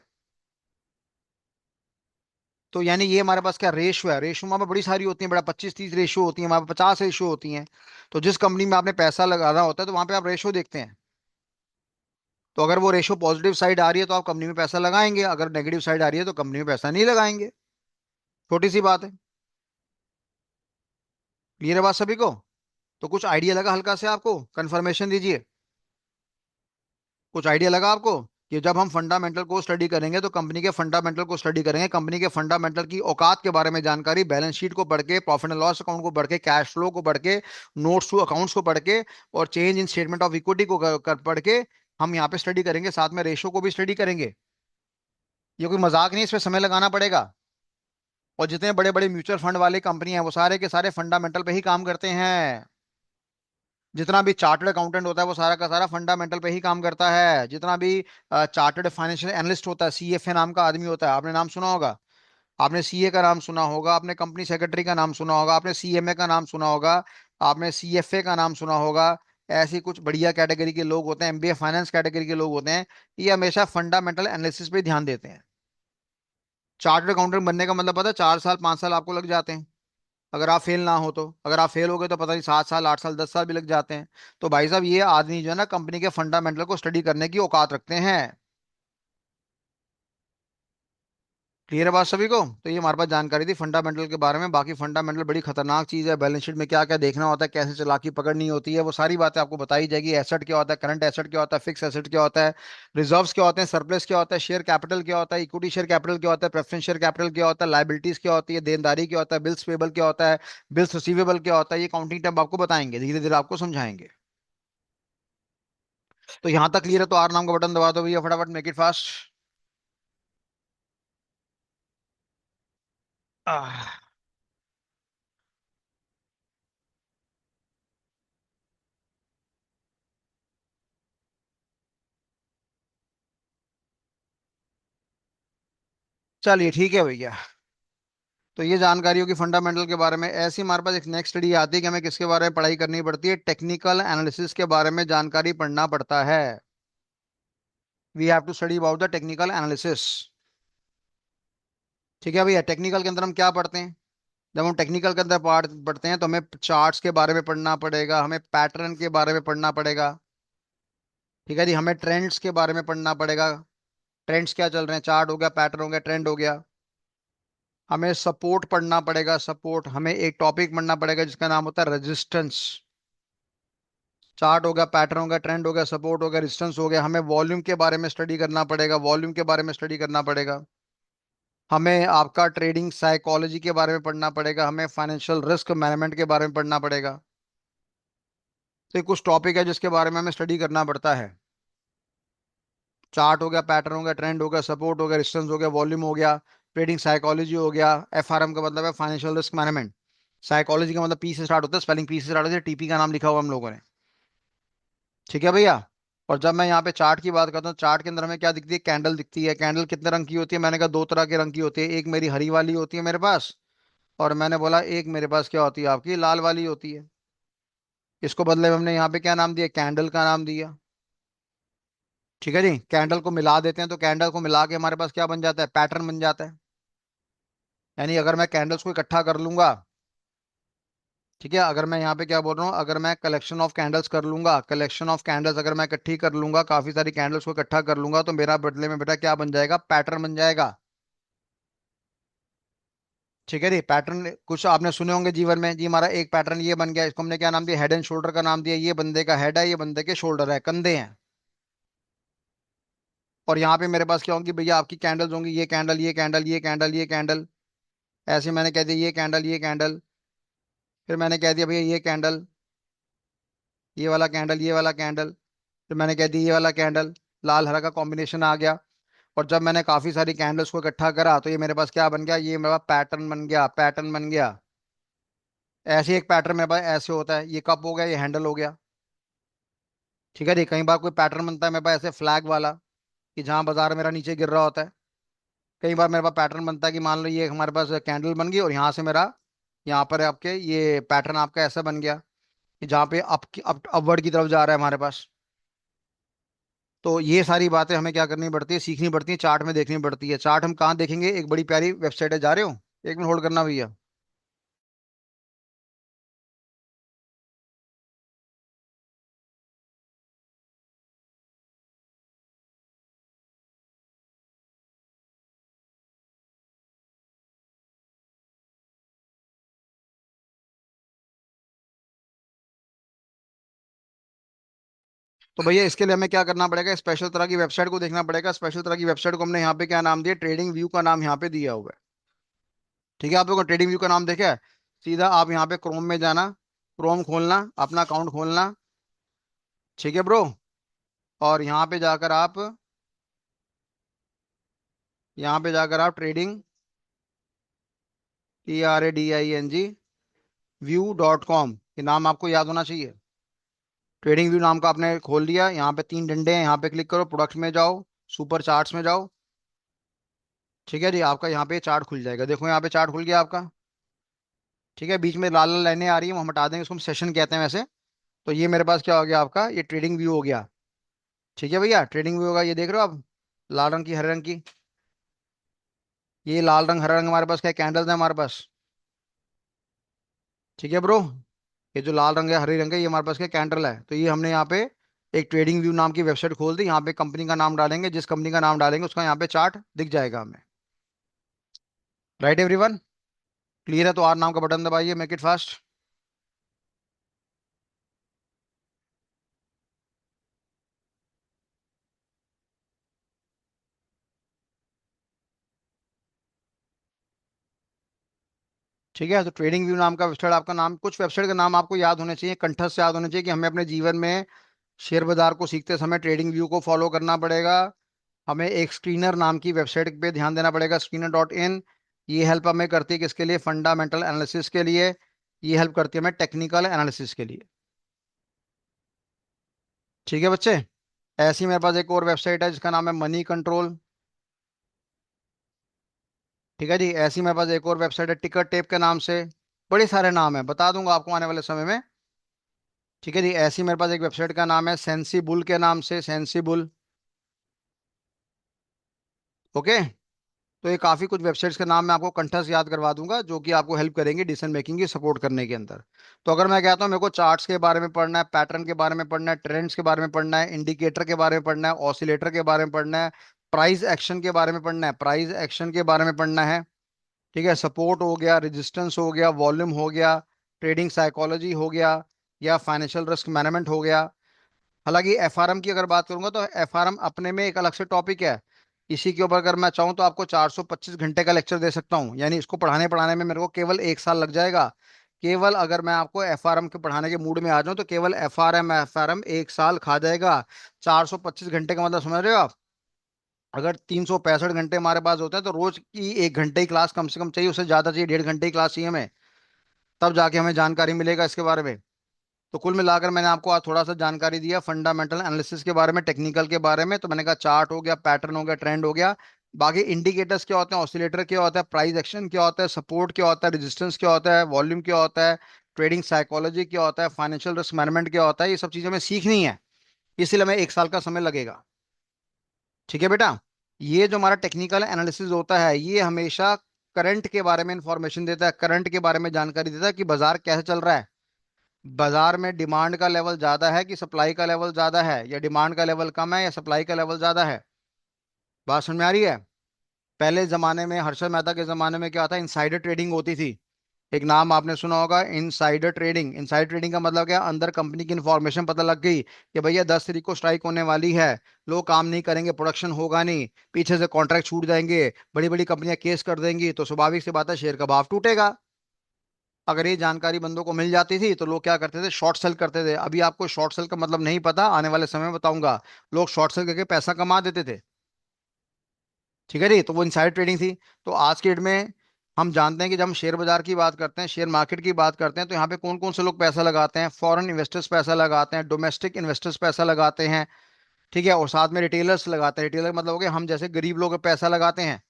तो यानी ये हमारे पास क्या रेशो है, रेशो हमारे पास बड़ी सारी होती है, बड़ा 25-30 रेशो होती है, हमारे पास 50 रेशो होती हैं। तो जिस कंपनी में आपने पैसा लगाना होता है तो वहां पे आप रेशो देखते हैं। तो अगर वो रेशो पॉजिटिव साइड आ रही है तो आप कंपनी में पैसा लगाएंगे, अगर नेगेटिव साइड आ रही है तो कंपनी में पैसा नहीं लगाएंगे। छोटी सी बात है। क्लियर है बात सभी को? तो कुछ आइडिया लगा हल्का से आपको, कंफर्मेशन दीजिए। कुछ आइडिया लगा आपको कि जब हम फंडामेंटल को स्टडी करेंगे तो कंपनी के फंडामेंटल को स्टडी करेंगे, कंपनी के फंडामेंटल की औकात के बारे में जानकारी, बैलेंस शीट को पढ़ के, प्रॉफिट एंड लॉस अकाउंट को पढ़ के, कैश फ्लो को पढ़ के, नोट्स टू अकाउंट्स को पढ़ के, और change in statement of equity को पढ़ के हम यहाँ पे स्टडी करेंगे, साथ में रेशो को भी स्टडी करेंगे। ये कोई मजाक नहीं, इसमें समय लगाना पड़ेगा। और जितने बड़े बड़े म्यूचुअल फंड वाले कंपनी हैं वो सारे के सारे फंडामेंटल पे ही काम करते हैं। जितना भी चार्टर्ड अकाउंटेंट होता है वो सारा का सारा फंडामेंटल पे ही काम करता है। जितना भी चार्टर्ड फाइनेंशियल एनालिस्ट होता है, सीएफए नाम का आदमी होता है, आपने नाम सुना होगा। आपने सीए का नाम सुना होगा, आपने कंपनी सेक्रेटरी का नाम सुना होगा, आपने सीएमए का नाम सुना होगा, आपने सीएफए का नाम सुना होगा। ऐसी कुछ बढ़िया कैटेगरी के लोग होते हैं, एमबीए फाइनेंस कैटेगरी के लोग होते हैं। ये हमेशा फंडामेंटल एनालिसिस पे ध्यान देते हैं। चार्टर्ड अकाउंटेंट बनने का मतलब पता है, 4 साल 5 साल आपको लग जाते हैं। अगर आप फेल ना हो तो, अगर आप फेल हो गए तो पता नहीं 7 साल 8 साल 10 साल भी लग जाते हैं। तो भाई साहब ये आदमी जो है ना कंपनी के फंडामेंटल को स्टडी करने की औकात रखते हैं। क्लियर है बात सभी को? तो ये हमारे पास जानकारी थी फंडामेंटल के बारे में। बाकी फंडामेंटल बड़ी खतरनाक चीज है, बैलेंस शीट में क्या क्या देखना होता है, कैसे चालाकी पकड़नी होती है, वो सारी बातें आपको बताई जाएगी। एसेट क्या होता है, करंट एसेट क्या होता है, फिक्स एसेट क्या होता है, रिजर्व्स क्या होते हैं, सरप्लस क्या होता है, शेयर कैपिटल क्या होता है, इक्विटी शेयर कैपिटल क्या होता है, प्रेफरेंस शेयर कैपिटल क्या होता है, लाइबिलिटीज क्या होती है, देनदारी क्या होता है, बिल्स पेबल क्या होता है, बिल्स रिसीवेबल क्या होता है, ये काउंटिंग टर्म आपको बताएंगे, धीरे धीरे आपको समझाएंगे। तो यहाँ तक क्लियर है तो आर नाम का बटन दबा दो भैया फटाफट, मेक इट फास्ट। चलिए ठीक है भैया। तो ये जानकारी होगी फंडामेंटल के बारे में। ऐसी हमारे पास एक नेक्स्ट स्टडी आती है कि हमें किसके बारे में पढ़ाई करनी पड़ती है, टेक्निकल एनालिसिस के बारे में जानकारी पढ़ना पड़ता है। We have to study about the technical analysis. ठीक है भैया, टेक्निकल के अंदर हम क्या पढ़ते हैं? जब हम टेक्निकल के अंदर पढ़ते हैं तो हमें चार्ट्स के बारे में पढ़ना पड़ेगा, हमें पैटर्न के बारे में पढ़ना पड़ेगा। ठीक है जी, हमें ट्रेंड्स के बारे में पढ़ना पड़ेगा। ट्रेंड्स क्या चल रहे हैं, चार्ट हो गया, पैटर्न हो गया, ट्रेंड हो गया। हमें सपोर्ट पढ़ना पड़ेगा, सपोर्ट, हमें एक टॉपिक पढ़ना पड़ेगा जिसका नाम होता है रेजिस्टेंस। चार्ट हो गया, पैटर्न हो गया, ट्रेंड हो गया, सपोर्ट हो गया, रेजिस्टेंस हो गया। हमें वॉल्यूम के बारे में स्टडी करना पड़ेगा, वॉल्यूम के बारे में स्टडी करना पड़ेगा। हमें आपका ट्रेडिंग साइकोलॉजी के बारे में पढ़ना पड़ेगा, हमें फाइनेंशियल रिस्क मैनेजमेंट के बारे में पढ़ना पड़ेगा। तो ये कुछ टॉपिक है जिसके बारे में हमें स्टडी करना पड़ता है। चार्ट हो गया, पैटर्न हो गया, ट्रेंड हो गया, सपोर्ट हो गया, रेजिस्टेंस हो गया, वॉल्यूम हो गया, ट्रेडिंग साइकोलॉजी हो गया। एफआरएम का मतलब है फाइनेंशियल रिस्क मैनेजमेंट। साइकोलॉजी का मतलब पी से स्टार्ट होता है, स्पेलिंग पी से स्टार्ट होती है, टीपी का नाम लिखा हुआ हम लोगों ने। ठीक है भैया। और जब मैं यहाँ पे चार्ट की बात करता हूँ, चार्ट के अंदर हमें क्या दिखती है, कैंडल दिखती है। कैंडल कितने रंग की होती है? मैंने कहा दो तरह के रंग की होती है, एक मेरी हरी वाली होती है मेरे पास, और मैंने बोला एक मेरे पास क्या होती है, आपकी लाल वाली होती है। इसको बदले में हमने यहाँ पे क्या नाम दिया, कैंडल का नाम दिया। ठीक है जी, कैंडल को मिला देते हैं तो कैंडल को मिला के हमारे पास क्या बन जाता है, पैटर्न बन जाता है। यानी अगर मैं कैंडल्स को इकट्ठा कर लूंगा, ठीक है, अगर मैं यहाँ पे क्या बोल रहा हूँ, अगर मैं कलेक्शन ऑफ कैंडल्स कर लूंगा, कलेक्शन ऑफ कैंडल्स अगर मैं इकट्ठी कर लूंगा, काफी सारी कैंडल्स को इकट्ठा कर लूंगा, तो मेरा बदले में बेटा क्या बन जाएगा, पैटर्न बन जाएगा। ठीक है जी, पैटर्न कुछ आपने सुने होंगे जीवन में जी, हमारा एक पैटर्न ये बन गया, इसको हमने क्या नाम दिया, हेड एंड शोल्डर का नाम दिया। ये बंदे का हेड है, ये बंदे के शोल्डर है, कंधे हैं। और यहाँ पे मेरे पास क्या होंगी भैया, आपकी कैंडल्स होंगी, ये कैंडल, ये कैंडल, ये कैंडल, ये कैंडल। ऐसे मैंने कह दिया ये कैंडल, ये कैंडल। फिर मैंने कह दिया भैया ये कैंडल, ये वाला कैंडल, ये वाला कैंडल। फिर मैंने कह दिया ये वाला कैंडल, लाल हरा का कॉम्बिनेशन आ गया। और जब मैंने काफी सारी कैंडल्स को इकट्ठा करा तो ये मेरे पास क्या बन गया, ये मेरा पैटर्न बन गया, पैटर्न बन गया। ऐसे एक पैटर्न मेरे पास ऐसे होता है, ये कप हो गया, ये हैंडल हो गया। ठीक है जी। कई बार कोई पैटर्न बनता है मेरे पास ऐसे फ्लैग वाला, कि जहाँ बाजार मेरा नीचे गिर रहा होता है। कई बार मेरे पास पैटर्न बनता है कि मान लो ये हमारे पास कैंडल बन गई और यहाँ से मेरा, यहाँ पर आपके ये पैटर्न आपका ऐसा बन गया कि जहाँ पे अपवर्ड की तरफ जा रहा है हमारे पास। तो ये सारी बातें हमें क्या करनी पड़ती है, सीखनी पड़ती है, चार्ट में देखनी पड़ती है। चार्ट हम कहाँ देखेंगे, एक बड़ी प्यारी वेबसाइट है, जा रहे हो? एक मिनट होल्ड करना भैया। तो भैया इसके लिए हमें क्या करना पड़ेगा, स्पेशल तरह की वेबसाइट को देखना पड़ेगा। स्पेशल तरह की वेबसाइट को हमने यहाँ पे क्या नाम दिया, ट्रेडिंग व्यू का नाम यहाँ पे दिया हुआ है। ठीक है, आप लोगों को ट्रेडिंग व्यू का नाम देखा है? सीधा आप यहाँ पे क्रोम में जाना, क्रोम खोलना, अपना अकाउंट खोलना। ठीक है ब्रो। और यहाँ पे जाकर आप ट्रेडिंग, TRADING व्यू.com, ये नाम आपको याद होना चाहिए। ट्रेडिंग व्यू नाम का आपने खोल लिया, यहाँ पे तीन डंडे हैं, यहाँ पे क्लिक करो, प्रोडक्ट्स में जाओ, सुपर चार्ट्स में जाओ। ठीक है जी, आपका यहाँ पे चार्ट खुल जाएगा, देखो यहाँ पे चार्ट खुल गया आपका। ठीक है, बीच में लाल लाल लाइनें आ रही हैं, वो हम हटा देंगे, उसको हम सेशन कहते हैं वैसे। तो ये मेरे पास क्या हो गया, आपका ये ट्रेडिंग व्यू हो गया। ठीक है भैया, ट्रेडिंग व्यू होगा, ये देख रहे हो आप, लाल रंग की, हरे रंग की। ये लाल रंग हरा रंग हमारे पास क्या कैंडल्स है हमारे पास। ठीक है ब्रो। ये जो लाल रंग है हरे रंग है, ये हमारे पास क्या कैंडल है। तो ये हमने यहाँ पे एक ट्रेडिंग व्यू नाम की वेबसाइट खोल दी। यहाँ पे कंपनी का नाम डालेंगे, जिस कंपनी का नाम डालेंगे उसका यहाँ पे चार्ट दिख जाएगा हमें। राइट एवरीवन, क्लियर है? तो आर नाम का बटन दबाइए, मेक इट फास्ट। ठीक है, तो ट्रेडिंग व्यू नाम का वेबसाइट, आपका नाम, कुछ वेबसाइट का नाम आपको याद होने चाहिए, कंठस्थ याद होने चाहिए, कि हमें अपने जीवन में शेयर बाजार को सीखते समय ट्रेडिंग व्यू को फॉलो करना पड़ेगा। हमें एक स्क्रीनर नाम की वेबसाइट पे ध्यान देना पड़ेगा, screener.in। ये हेल्प हमें करती है किसके लिए, फंडामेंटल एनालिसिस के लिए। ये हेल्प करती है हमें टेक्निकल एनालिसिस के लिए। ठीक है बच्चे। ऐसी मेरे पास एक और वेबसाइट है जिसका नाम है मनी कंट्रोल। ठीक है जी, ऐसी मेरे पास एक और वेबसाइट है टिकर टेप के नाम से। बड़े सारे नाम है, बता दूंगा आपको आने वाले समय में। ठीक है जी, ऐसी मेरे पास एक वेबसाइट का नाम है सेंसीबुल के नाम से, सेंसीबुल। ओके। तो ये काफी कुछ वेबसाइट्स के नाम मैं आपको कंठस्थ याद करवा दूंगा, जो कि आपको हेल्प करेंगे डिसीजन मेकिंग की सपोर्ट करने के अंदर। तो अगर मैं कहता हूँ मेरे को चार्ट्स के बारे में पढ़ना है, पैटर्न के बारे में पढ़ना है, ट्रेंड्स के बारे में पढ़ना है, इंडिकेटर के बारे में पढ़ना है, ऑसिलेटर के बारे में पढ़ना है, प्राइस एक्शन के बारे में पढ़ना है, प्राइस एक्शन के बारे में पढ़ना है। ठीक है, सपोर्ट हो गया, रेजिस्टेंस हो गया, वॉल्यूम हो गया, ट्रेडिंग साइकोलॉजी हो गया, या फाइनेंशियल रिस्क मैनेजमेंट हो गया। हालांकि एफआरएम की अगर बात करूंगा तो एफआरएम अपने में एक अलग से टॉपिक है। इसी के ऊपर अगर मैं चाहूँ तो आपको 425 घंटे का लेक्चर दे सकता हूँ, यानी इसको पढ़ाने पढ़ाने में मेरे को केवल एक साल लग जाएगा। केवल अगर मैं आपको एफआरएम के पढ़ाने के मूड में आ जाऊं तो केवल एफआरएम एफआरएम एक साल खा जाएगा। 425 घंटे का मतलब समझ रहे हो आप? अगर 365 घंटे हमारे पास होते हैं तो रोज की 1 घंटे की क्लास कम से कम चाहिए, उससे ज्यादा चाहिए, 1.5 घंटे की क्लास चाहिए हमें। तब जाके हमें जानकारी मिलेगा इसके बारे में। तो कुल मिलाकर मैंने आपको आज थोड़ा सा जानकारी दिया फंडामेंटल एनालिसिस के बारे में, टेक्निकल के बारे में। तो मैंने कहा चार्ट हो गया, पैटर्न हो गया, ट्रेंड हो गया। बाकी इंडिकेटर्स क्या होते हैं, ऑसिलेटर क्या होता है, प्राइस एक्शन क्या होता है, सपोर्ट क्या होता है, रेजिस्टेंस क्या होता है, वॉल्यूम क्या होता है, ट्रेडिंग साइकोलॉजी क्या होता है, फाइनेंशियल रिस्क मैनेजमेंट क्या होता है, ये सब चीजें हमें सीखनी है। इसीलिए हमें एक साल का समय लगेगा। ठीक है बेटा। ये जो हमारा टेक्निकल एनालिसिस होता है, ये हमेशा करंट के बारे में इंफॉर्मेशन देता है, करंट के बारे में जानकारी देता है कि बाजार कैसे चल रहा है। बाजार में डिमांड का लेवल ज्यादा है कि सप्लाई का लेवल ज्यादा है, या डिमांड का लेवल कम है या सप्लाई का लेवल ज्यादा है। बात समझ में आ रही है? पहले जमाने में, हर्षद मेहता के जमाने में क्या था, इनसाइडर ट्रेडिंग होती थी। एक नाम आपने सुना होगा, इनसाइडर ट्रेडिंग। इनसाइडर ट्रेडिंग का मतलब क्या, अंदर कंपनी की इन्फॉर्मेशन पता लग गई कि भैया 10 तारीख को स्ट्राइक होने वाली है, लोग काम नहीं करेंगे, प्रोडक्शन होगा नहीं, पीछे से कॉन्ट्रैक्ट छूट जाएंगे, बड़ी बड़ी कंपनियां केस कर देंगी, तो स्वाभाविक सी बात है शेयर का भाव टूटेगा। अगर ये जानकारी बंदों को मिल जाती थी तो लोग क्या करते थे, शॉर्ट सेल करते थे। अभी आपको शॉर्ट सेल का मतलब नहीं पता, आने वाले समय में बताऊंगा। लोग शॉर्ट सेल करके पैसा कमा देते थे। ठीक है जी, तो वो इनसाइड ट्रेडिंग थी। तो आज के डेट में हम जानते हैं कि जब हम शेयर बाजार की बात करते हैं, शेयर मार्केट की बात करते हैं, तो यहाँ पे कौन कौन से लोग पैसा लगाते हैं? फॉरेन इन्वेस्टर्स पैसा लगाते हैं, डोमेस्टिक इन्वेस्टर्स पैसा लगाते हैं, ठीक है, और साथ में रिटेलर्स लगाते हैं। रिटेलर मतलब हो गए हम जैसे गरीब लोग पैसा लगाते हैं।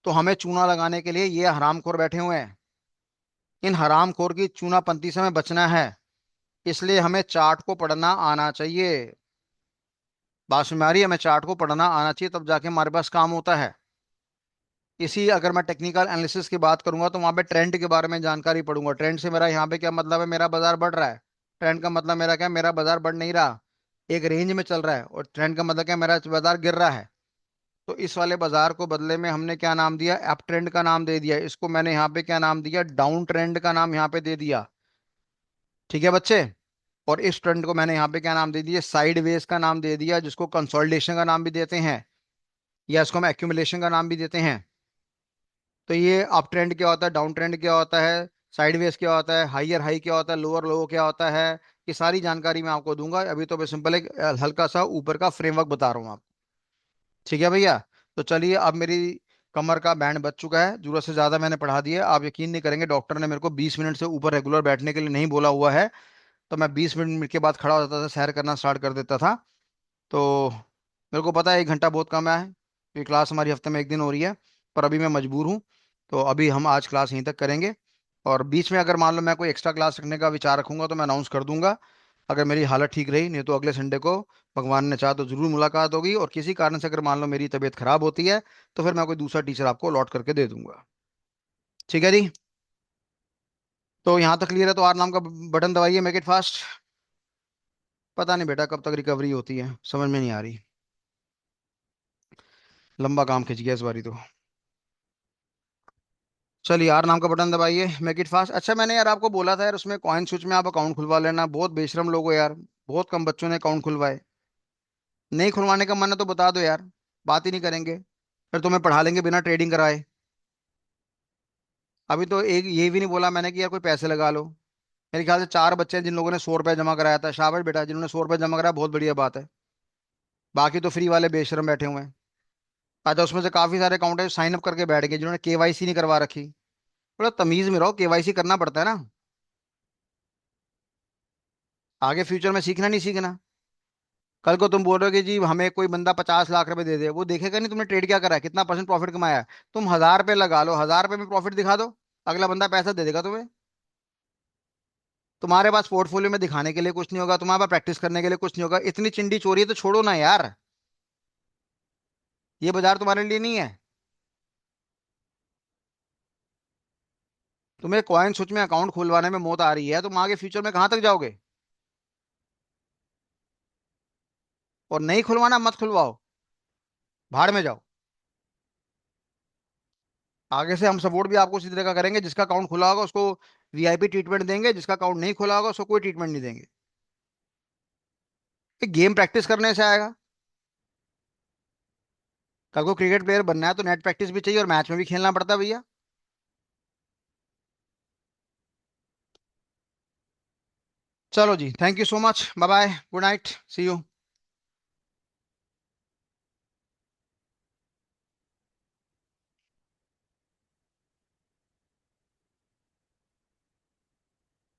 तो हमें चूना लगाने के लिए ये हरामखोर बैठे हुए हैं। इन हरामखोर की चूनापंथी से हमें बचना है। इसलिए हमें चार्ट को पढ़ना आना चाहिए। बात समझ में आ रही है? हमें चार्ट को पढ़ना आना चाहिए, तब जाके हमारे पास काम होता है। इसी अगर मैं टेक्निकल एनालिसिस की बात करूंगा तो वहां पे ट्रेंड के बारे में जानकारी पढ़ूंगा। ट्रेंड से मेरा यहाँ पे क्या मतलब है? मेरा बाजार बढ़ रहा है। ट्रेंड का मतलब मेरा क्या है? मेरा बाजार बढ़ नहीं रहा, एक रेंज में चल रहा है। और ट्रेंड का मतलब क्या? मेरा बाजार गिर रहा है। तो इस वाले बाजार को बदले में हमने क्या नाम दिया? अप ट्रेंड का नाम दे दिया इसको। मैंने यहाँ पे क्या नाम दिया? डाउन ट्रेंड का नाम यहाँ पे दे दिया। ठीक है बच्चे? और इस ट्रेंड को मैंने यहाँ पे क्या नाम दे दिया? साइड वेज का नाम दे दिया, जिसको कंसोलिडेशन का नाम भी देते हैं, या इसको हम एक्यूमुलेशन का नाम भी देते हैं। तो ये अप ट्रेंड क्या होता है, डाउन ट्रेंड क्या होता है, साइडवेज क्या होता है, हाइयर हाई क्या होता है, लोअर लो क्या होता है, ये सारी जानकारी मैं आपको दूंगा। अभी तो मैं सिंपल एक हल्का सा ऊपर का फ्रेमवर्क बता रहा हूँ आपको। ठीक है भैया? तो चलिए, अब मेरी कमर का बैंड बज चुका है, जरूरत से ज्यादा मैंने पढ़ा दिया। आप यकीन नहीं करेंगे, डॉक्टर ने मेरे को 20 मिनट से ऊपर रेगुलर बैठने के लिए नहीं बोला हुआ है। तो मैं 20 मिनट के बाद खड़ा हो जाता था, सैर करना स्टार्ट कर देता था। तो मेरे को पता है 1 घंटा बहुत कम है, क्योंकि क्लास हमारी हफ्ते में एक दिन हो रही है। पर अभी मैं मजबूर हूँ। तो अभी हम आज क्लास यहीं तक करेंगे। और बीच में अगर मान लो मैं कोई एक्स्ट्रा क्लास रखने का विचार रखूंगा तो मैं अनाउंस कर दूंगा। अगर मेरी हालत ठीक रही, नहीं तो अगले संडे को भगवान ने चाहा तो जरूर मुलाकात होगी। और किसी कारण से अगर मान लो मेरी तबीयत खराब होती है, तो फिर मैं कोई दूसरा टीचर आपको अलॉट करके दे दूंगा। ठीक है जी? तो यहाँ तक क्लियर है? तो आर नाम का बटन दबाइए, मेक इट फास्ट। पता नहीं बेटा कब तक रिकवरी होती है, समझ में नहीं आ रही। लंबा काम खिंच गया इस बारी तो। चलिए, यार नाम का बटन दबाइए, मेक इट फास्ट। अच्छा, मैंने यार आपको बोला था यार, उसमें कॉइन स्विच में आप अकाउंट खुलवा लेना। बहुत बेशरम लोग हो यार, बहुत कम बच्चों ने अकाउंट खुलवाए। नहीं खुलवाने का मन है तो बता दो यार, बात ही नहीं करेंगे। फिर तुम्हें पढ़ा लेंगे बिना ट्रेडिंग कराए। अभी तो एक ये भी नहीं बोला मैंने कि यार कोई पैसे लगा लो। मेरे ख्याल से 4 बच्चे हैं जिन लोगों ने 100 रुपये जमा कराया था। शाबाश बेटा, जिन्होंने 100 रुपये जमा कराया, बहुत बढ़िया बात है। बाकी तो फ्री वाले बेशरम बैठे हुए हैं। अच्छा, उसमें से काफी सारे अकाउंट है साइन अप करके बैठ गए, जिन्होंने केवाईसी नहीं करवा रखी। थोड़ा तमीज में रहो, केवाईसी करना पड़ता है ना, आगे फ्यूचर में। सीखना नहीं सीखना? कल को तुम बोल रहे हो कि जी हमें कोई बंदा 50 लाख रुपए दे दे, वो देखेगा नहीं तुमने ट्रेड क्या करा है, कितना परसेंट प्रॉफिट कमाया है। तुम 1,000 रुपये लगा लो, 1,000 रुपये में प्रॉफिट दिखा दो, अगला बंदा पैसा दे देगा तुम्हें। तुम्हारे पास पोर्टफोलियो में दिखाने के लिए कुछ नहीं होगा, तुम्हारे पास प्रैक्टिस करने के लिए कुछ नहीं होगा। इतनी चिंडी चोरी है तो छोड़ो ना यार। ये बाजार तुम्हारे लिए नहीं है। तुम्हें कॉइन स्विच में अकाउंट खुलवाने में मौत आ रही है, तुम आगे फ्यूचर में कहां तक जाओगे? और नहीं खुलवाना, मत खुलवाओ, भाड़ में जाओ। आगे से हम सपोर्ट भी आपको उसी तरह का करेंगे। जिसका अकाउंट खुला होगा उसको वीआईपी ट्रीटमेंट देंगे, जिसका अकाउंट नहीं खुला होगा उसको कोई ट्रीटमेंट नहीं देंगे। ये गेम प्रैक्टिस करने से आएगा। कल को क्रिकेट प्लेयर बनना है तो नेट प्रैक्टिस भी चाहिए, और मैच में भी खेलना पड़ता है भैया। चलो जी, thank you so much, bye bye, good night, see you.